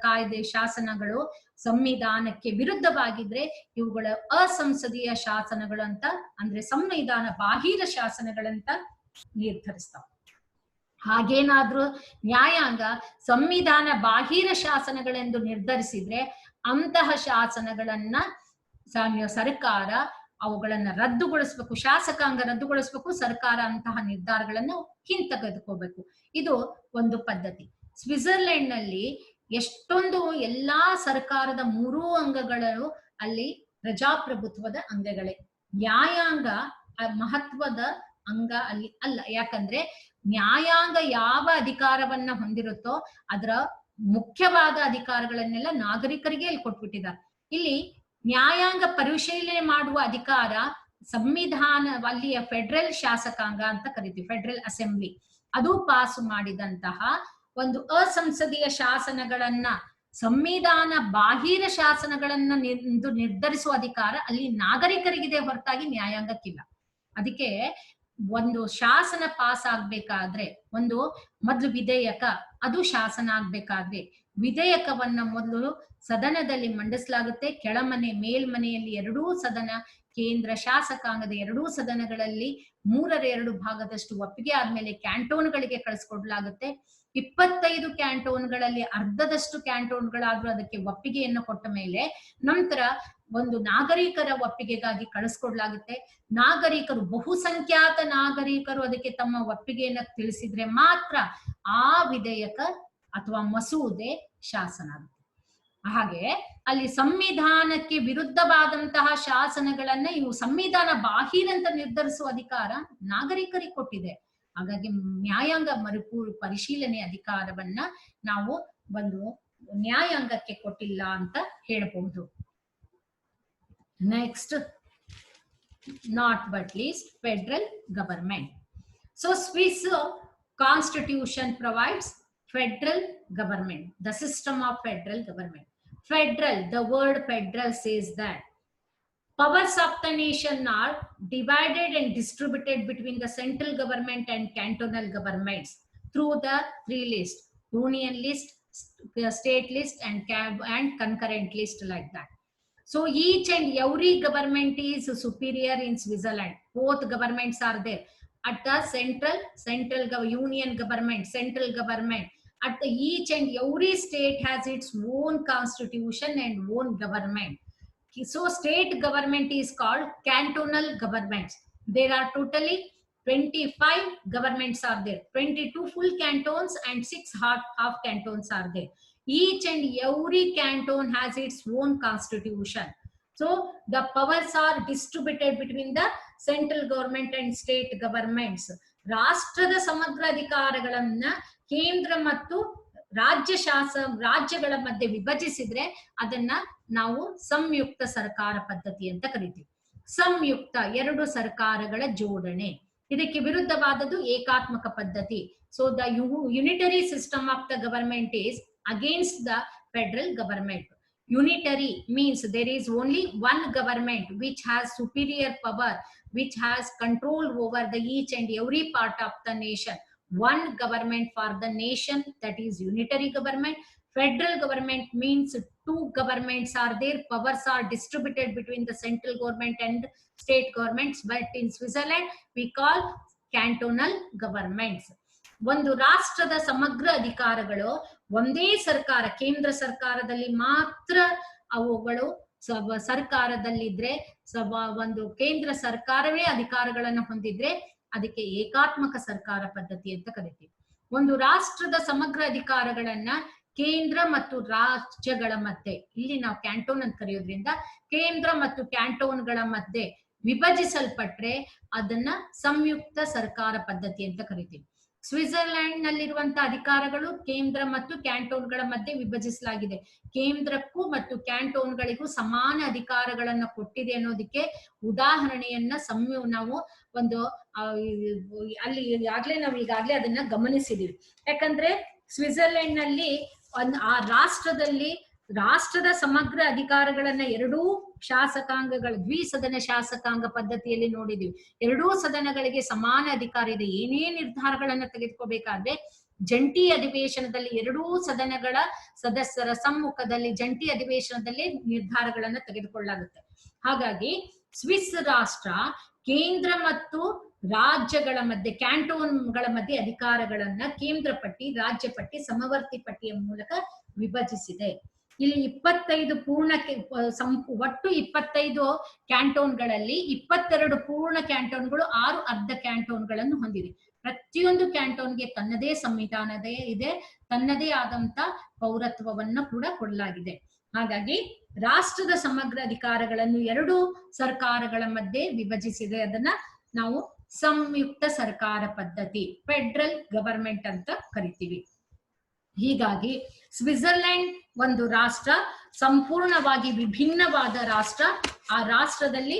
ಕಾಯ್ದೆ ಶಾಸನಗಳು ಸಂವಿಧಾನಕ್ಕೆ ವಿರುದ್ಧವಾಗಿದ್ರೆ ಇವುಗಳ ಅಸಂಸದೀಯ ಶಾಸನಗಳಂತ ಅಂದ್ರೆ ಸಂವಿಧಾನ ಬಾಹಿರ ಶಾಸನಗಳಂತ ನಿರ್ಧರಿಸ್ತಾವ. ಹಾಗೇನಾದ್ರೂ ನ್ಯಾಯಾಂಗ ಸಂವಿಧಾನ ಬಾಹಿರ ಶಾಸನಗಳೆಂದು ನಿರ್ಧರಿಸಿದ್ರೆ ಅಂತಹ ಶಾಸನಗಳನ್ನ ಸರ್ಕಾರ ಅವುಗಳನ್ನ ರದ್ದುಗೊಳಿಸ್ಬೇಕು, ಶಾಸಕಾಂಗ ರದ್ದುಗೊಳಿಸ್ಬೇಕು, ಸರ್ಕಾರ ಅಂತಹ ನಿರ್ಧಾರಗಳನ್ನು ಹಿಂತೆಗೆದುಕೋಬೇಕು. ಇದು ಒಂದು ಪದ್ಧತಿ. ಸ್ವಿಟ್ಜರ್ಲೆಂಡ್ ನಲ್ಲಿ ಎಷ್ಟೊಂದು ಎಲ್ಲಾ ಸರ್ಕಾರದ 3 ಅಂಗಗಳು ಅಲ್ಲಿ ಪ್ರಜಾಪ್ರಭುತ್ವದ ಅಂಗಗಳೇ. ನ್ಯಾಯಾಂಗ ಮಹತ್ವದ ಅಂಗ ಅಲ್ಲಿ ಅಲ್ಲ. ಯಾಕಂದ್ರೆ ನ್ಯಾಯಾಂಗ ಯಾವ ಅಧಿಕಾರವನ್ನ ಹೊಂದಿರುತ್ತೋ ಅದರ ಮುಖ್ಯವಾದ ಅಧಿಕಾರಗಳನ್ನೆಲ್ಲ ನಾಗರಿಕರಿಗೆ ಇಲ್ಲಿ ಕೊಟ್ಬಿಟ್ಟಿದ್ದಾರೆ. ಇಲ್ಲಿ ನ್ಯಾಯಾಂಗ ಪರಿಶೀಲನೆ ಮಾಡುವ ಅಧಿಕಾರ ಸಂವಿಧಾನ ಅಲ್ಲಿಯ ಫೆಡರಲ್ ಶಾಸಕಾಂಗ ಅಂತ ಕರಿತೀವಿ, ಫೆಡರಲ್ ಅಸೆಂಬ್ಲಿ. ಅದು ಪಾಸು ಮಾಡಿದಂತಹ ಒಂದು ಅಸಂಸದೀಯ ಶಾಸನಗಳನ್ನ, ಸಂವಿಧಾನ ಬಾಹಿರ ಶಾಸನಗಳನ್ನ ನಿರ್ಧರಿಸುವ ಅಧಿಕಾರ ಅಲ್ಲಿ ನಾಗರಿಕರಿಗಿದೆ, ಹೊರತಾಗಿ ನ್ಯಾಯಾಂಗಕ್ಕಿಲ್ಲ. ಅದಕ್ಕೆ ಒಂದು ಶಾಸನ ಪಾಸ್ ಆಗ್ಬೇಕಾದ್ರೆ ಒಂದು ಮೊದಲು ವಿಧೇಯಕ, ಅದು ಶಾಸನ ಆಗ್ಬೇಕಾದ್ರೆ ವಿಧೇಯಕವನ್ನ ಮೊದಲು ಸದನದಲ್ಲಿ ಮಂಡಿಸಲಾಗುತ್ತೆ. ಕೆಳಮನೆ ಮೇಲ್ಮನೆಯಲ್ಲಿ ಎರಡೂ ಸದನ, ಕೇಂದ್ರ ಶಾಸಕಾಂಗದ ಎರಡೂ ಸದನಗಳಲ್ಲಿ 3/2 ಭಾಗದಷ್ಟು ಒಪ್ಪಿಗೆ ಆದ್ಮೇಲೆ ಕ್ಯಾಂಟೋನ್ಗಳಿಗೆ ಕಳಿಸ್ಕೊಡ್ಲಾಗುತ್ತೆ. 25 ಕ್ಯಾಂಟೋನ್ಗಳಲ್ಲಿ ಅರ್ಧದಷ್ಟು ಕ್ಯಾಂಟೋನ್ಗಳಾದ್ರೂ ಅದಕ್ಕೆ ಒಪ್ಪಿಗೆಯನ್ನು ಕೊಟ್ಟ ಮೇಲೆ ನಂತರ ಒಂದು ನಾಗರಿಕರ ಒಪ್ಪಿಗೆಗಾಗಿ ಕಳಿಸ್ಕೊಡ್ಲಾಗುತ್ತೆ. ನಾಗರಿಕರು, ಬಹುಸಂಖ್ಯಾತ ನಾಗರಿಕರು ಅದಕ್ಕೆ ತಮ್ಮ ಒಪ್ಪಿಗೆಯನ್ನ ತಿಳಿಸಿದ್ರೆ ಮಾತ್ರ ಆ ವಿಧೇಯಕ ಅಥವಾ ಮಸೂದೆ ಶಾಸನ ಆಗುತ್ತೆ. ಹಾಗೆ ಅಲ್ಲಿ ಸಂವಿಧಾನಕ್ಕೆ ವಿರುದ್ಧವಾದಂತಹ ಶಾಸನಗಳನ್ನ ಇವು ಸಂವಿಧಾನ ಬಾಹಿರಂತ ನಿರ್ಧರಿಸುವ ಅಧಿಕಾರ ನಾಗರಿಕರಿಗೆ ಕೊಟ್ಟಿದೆ. ಹಾಗಾಗಿ ನ್ಯಾಯಾಂಗ ಪರಿಶೀಲನೆ ಅಧಿಕಾರವನ್ನ ನಾವು ಒಂದು ನ್ಯಾಯಾಂಗಕ್ಕೆ ಕೊಟ್ಟಿಲ್ಲ ಅಂತ ಹೇಳಬಹುದು. Next, not but least, federal government. So Swiss constitution provides federal government, the system of federal government. Federal, the word federal says that powers of the nation are divided and distributed between the central government and cantonal governments through the 3 lists: union list, state list, and concurrent list, like that. So each and every government is superior in Switzerland. Both governments are there. At the union government, central government, at the each and every state has its own constitution and own government. So state government is called cantonal governments. There are totally 25 governments are there. 22 full cantons and 6 half cantons are there. Each and every canton has its own constitution. So the powers are distributed between the central government and state governments. ರಾಷ್ಟ್ರದ ಸಮಗ್ರ ಅಧಿಕಾರಗಳನ್ನ ಕೇಂದ್ರ ಮತ್ತು ರಾಜ್ಯಗಳ ಮಧ್ಯೆ ವಿಭಜಿಸಿದ್ರೆ ಅದನ್ನ ನಾವು ಸಂಯುಕ್ತ ಸರ್ಕಾರ ಪದ್ಧತಿ ಅಂತ ಕರಿತೀವಿ. ಸಂಯುಕ್ತ 2 ಸರ್ಕಾರಗಳ ಜೋಡಣೆ. ಇದಕ್ಕೆ ವಿರುದ್ಧವಾದದ್ದು ಏಕಾತ್ಮಕ ಪದ್ಧತಿ. So the unitary system of the government is against the federal government. Unitary means there is only one government which has superior power, which has control over the each and every part of the nation. one government for the nation, that is unitary government. Federal government means two governments are there, powers are distributed between the central government and state governments, but in Switzerland we call cantonal governments. ಒಂದು ರಾಷ್ಟ್ರದ ಸಮಗ್ರ ಅಧಿಕಾರಗಳು ಒಂದೇ ಸರ್ಕಾರ, ಕೇಂದ್ರ ಸರ್ಕಾರದಲ್ಲಿ ಮಾತ್ರ ಅವುಗಳು ಸರ್ಕಾರದಲ್ಲಿದ್ರೆ ಒಂದು ಕೇಂದ್ರ ಸರ್ಕಾರವೇ ಅಧಿಕಾರಗಳನ್ನು ಹೊಂದಿದ್ರೆ ಅದಕ್ಕೆ ಏಕಾತ್ಮಕ ಸರ್ಕಾರ ಪದ್ಧತಿ ಅಂತ ಕರಿತೀವಿ. ಒಂದು ರಾಷ್ಟ್ರದ ಸಮಗ್ರ ಅಧಿಕಾರಗಳನ್ನ ಕೇಂದ್ರ ಮತ್ತು ರಾಜ್ಯಗಳ ಮಧ್ಯೆ, ಇಲ್ಲಿ ನಾವು ಕ್ಯಾಂಟೋನ್ ಅಂತ ಕರೆಯೋದ್ರಿಂದ ಕೇಂದ್ರ ಮತ್ತು ಕ್ಯಾಂಟೋನ್ಗಳ ಮಧ್ಯೆ ವಿಭಜಿಸಲ್ಪಟ್ರೆ ಅದನ್ನ ಸಂಯುಕ್ತ ಸರ್ಕಾರ ಪದ್ಧತಿ ಅಂತ ಕರಿತೀವಿ. ಸ್ವಿಟ್ಜರ್ಲ್ಯಾಂಡ್ ನಲ್ಲಿರುವಂತಹ ಅಧಿಕಾರಗಳು ಕೇಂದ್ರ ಮತ್ತು ಕ್ಯಾಂಟೋನ್ಗಳ ಮಧ್ಯೆ ವಿಭಜಿಸಲಾಗಿದೆ. ಕೇಂದ್ರಕ್ಕೂ ಮತ್ತು ಕ್ಯಾಂಟೋನ್ಗಳಿಗೂ ಸಮಾನ ಅಧಿಕಾರಗಳನ್ನ ಕೊಟ್ಟಿದೆ ಅನ್ನೋದಕ್ಕೆ ಉದಾಹರಣೆಯನ್ನ ನಾವು ಒಂದು ಅಲ್ಲಿ ನಾವು ಈಗಾಗ್ಲೇ ಅದನ್ನ ಗಮನಿಸಿದೀವಿ. ಯಾಕಂದ್ರೆ ಸ್ವಿಟ್ಜರ್ಲ್ಯಾಂಡ್ ನಲ್ಲಿ ಆ ರಾಷ್ಟ್ರದ ಸಮಗ್ರ ಅಧಿಕಾರಗಳನ್ನ ಎರಡೂ ಶಾಸಕಾಂಗಗಳು, ದ್ವಿಸದನ ಶಾಸಕಾಂಗ ಪದ್ಧತಿಯಲ್ಲಿ ನೋಡಿದೀವಿ. ಎರಡೂ ಸದನಗಳಿಗೆ ಸಮಾನ ಅಧಿಕಾರ ಇದೆ. ಏನೇ ನಿರ್ಧಾರಗಳನ್ನ ತೆಗೆದುಕೋಬೇಕಾದ್ರೆ ಜಂಟಿ ಅಧಿವೇಶನದಲ್ಲಿ ಎರಡೂ ಸದನಗಳ ಸದಸ್ಯರ ಸಮ್ಮುಖದಲ್ಲಿ ಜಂಟಿ ಅಧಿವೇಶನದಲ್ಲಿ ನಿರ್ಧಾರಗಳನ್ನ ತೆಗೆದುಕೊಳ್ಳಲಾಗುತ್ತೆ. ಹಾಗಾಗಿ ಸ್ವಿಸ್ ರಾಷ್ಟ್ರ ಕೇಂದ್ರ ಮತ್ತು ರಾಜ್ಯಗಳ ಮಧ್ಯೆ, ಕ್ಯಾಂಟೋನ್ಗಳ ಮಧ್ಯೆ ಅಧಿಕಾರಗಳನ್ನ ಕೇಂದ್ರ ಪಟ್ಟಿ, ರಾಜ್ಯ ಪಟ್ಟಿ, ಸಮವರ್ತಿ ಪಟ್ಟಿಯ ಮೂಲಕ ವಿಭಜಿಸಿದೆ. ಇಲ್ಲಿ 25 ಒಟ್ಟು 25 ಕ್ಯಾಂಟೋನ್ಗಳಲ್ಲಿ 22 ಪೂರ್ಣ ಕ್ಯಾಂಟೋನ್ಗಳು, 6 ಅರ್ಧ ಕ್ಯಾಂಟೋನ್ಗಳನ್ನು ಹೊಂದಿದೆ. ಪ್ರತಿಯೊಂದು ಕ್ಯಾಂಟೋನ್ಗೆ ತನ್ನದೇ ಸಂವಿಧಾನದೇ ಇದೆ, ತನ್ನದೇ ಆದಂತ ಪೌರತ್ವವನ್ನ ಕೂಡ ಕೊಡಲಾಗಿದೆ. ಹಾಗಾಗಿ ರಾಷ್ಟ್ರದ ಸಮಗ್ರ ಅಧಿಕಾರಗಳನ್ನು ಎರಡು ಸರ್ಕಾರಗಳ ಮಧ್ಯೆ ವಿಭಜಿಸಿದೆ. ಅದನ್ನ ನಾವು ಸಂಯುಕ್ತ ಸರ್ಕಾರ ಪದ್ಧತಿ, ಫೆಡರಲ್ ಗವರ್ಮೆಂಟ್ ಅಂತ ಕರಿತೀವಿ. ಹೀಗಾಗಿ ಸ್ವಿಟ್ಜರ್ಲ್ಯಾಂಡ್ ಒಂದು ರಾಷ್ಟ್ರ, ಸಂಪೂರ್ಣವಾಗಿ ವಿಭಿನ್ನವಾದ ರಾಷ್ಟ್ರ. ಆ ರಾಷ್ಟ್ರದಲ್ಲಿ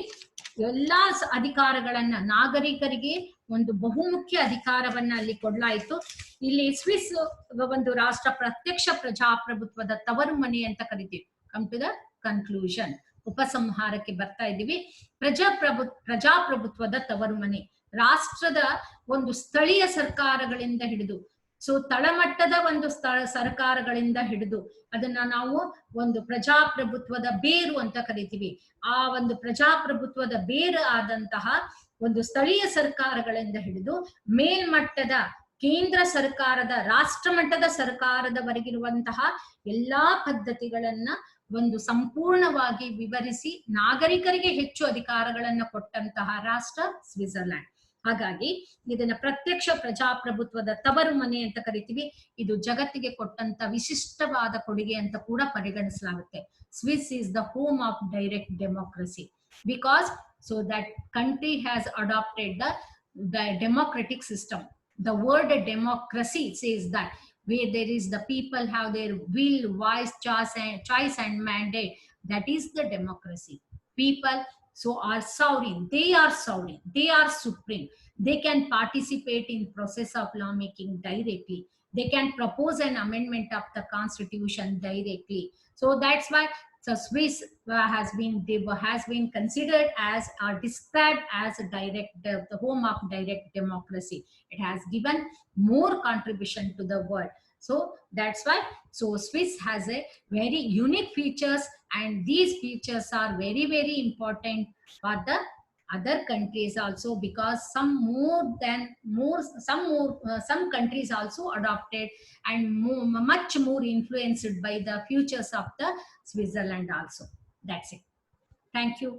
ಎಲ್ಲಾ ಅಧಿಕಾರಗಳನ್ನ ನಾಗರಿಕರಿಗೆ ಒಂದು ಬಹುಮುಖ್ಯ ಅಧಿಕಾರವನ್ನ ಅಲ್ಲಿ ಕೊಡ್ಲಾಯಿತು. ಇಲ್ಲಿ ಸ್ವಿಸ್ ಒಂದು ರಾಷ್ಟ್ರ ಪ್ರತ್ಯಕ್ಷ ಪ್ರಜಾಪ್ರಭುತ್ವದ ತವರು ಮನೆ ಅಂತ ಕರಿತೀವಿ. ಕಮ್ ಟು ದ ಕನ್ಕ್ಲೂಷನ್, ಉಪಸಂಹಾರಕ್ಕೆ ಬರ್ತಾ ಇದ್ದೀವಿ. ಪ್ರಜಾಪ್ರಭುತ್ವದ ತವರು ಮನೆ, ರಾಷ್ಟ್ರದ ಒಂದು ಸ್ಥಳೀಯ ಸರ್ಕಾರಗಳಿಂದ ಹಿಡಿದು, ಸೊ ತಳಮಟ್ಟದ ಒಂದು ಸರ್ಕಾರಗಳಿಂದ ಹಿಡಿದು ಅದನ್ನ ನಾವು ಒಂದು ಪ್ರಜಾಪ್ರಭುತ್ವದ ಬೇರು ಅಂತ ಕರಿತೀವಿ. ಆ ಒಂದು ಪ್ರಜಾಪ್ರಭುತ್ವದ ಬೇರು ಆದಂತಹ ಒಂದು ಸ್ಥಳೀಯ ಸರ್ಕಾರಗಳಿಂದ ಹಿಡಿದು ಮೇಲ್ಮಟ್ಟದ ಕೇಂದ್ರ ಸರ್ಕಾರದ, ರಾಷ್ಟ್ರ ಮಟ್ಟದ ಸರ್ಕಾರದವರೆಗಿರುವಂತಹ ಎಲ್ಲಾ ಪದ್ಧತಿಗಳನ್ನ ಒಂದು ಸಂಪೂರ್ಣವಾಗಿ ವಿವರಿಸಿ ನಾಗರಿಕರಿಗೆ ಹೆಚ್ಚು ಅಧಿಕಾರಗಳನ್ನ ಕೊಟ್ಟಂತಹ ರಾಷ್ಟ್ರ ಸ್ವಿಟ್ಜರ್ಲ್ಯಾಂಡ್. ಹಾಗಾಗಿ ಇದನ್ನ ಪ್ರತ್ಯಕ್ಷ ಪ್ರಜಾಪ್ರಭುತ್ವದ ತವರು ಮನೆ ಅಂತ ಕರಿತೀವಿ. ಇದು ಜಗತ್ತಿಗೆ ಕೊಟ್ಟಂತ ವಿಶಿಷ್ಟವಾದ ಕೊಡುಗೆ ಅಂತ ಕೂಡ ಪರಿಗಣಿಸಲಾಗುತ್ತೆ. Swiss is the home of direct democracy because so that country has adopted the democratic system. The word democracy says that where there is the people have their will, voice, choice and mandate, that is the democracy. People so are sovereign, they are supreme. They can participate in process of lawmaking directly. They can propose an amendment of the constitution directly. So that's why Swiss has been considered as or described as the home of direct democracy. It has given more contribution to the world. So that's why Swiss has a very unique features, and these features are very, very important for the other countries also, because some countries also adopted and much more influenced by the features of the Switzerland also. That's it. Thank you.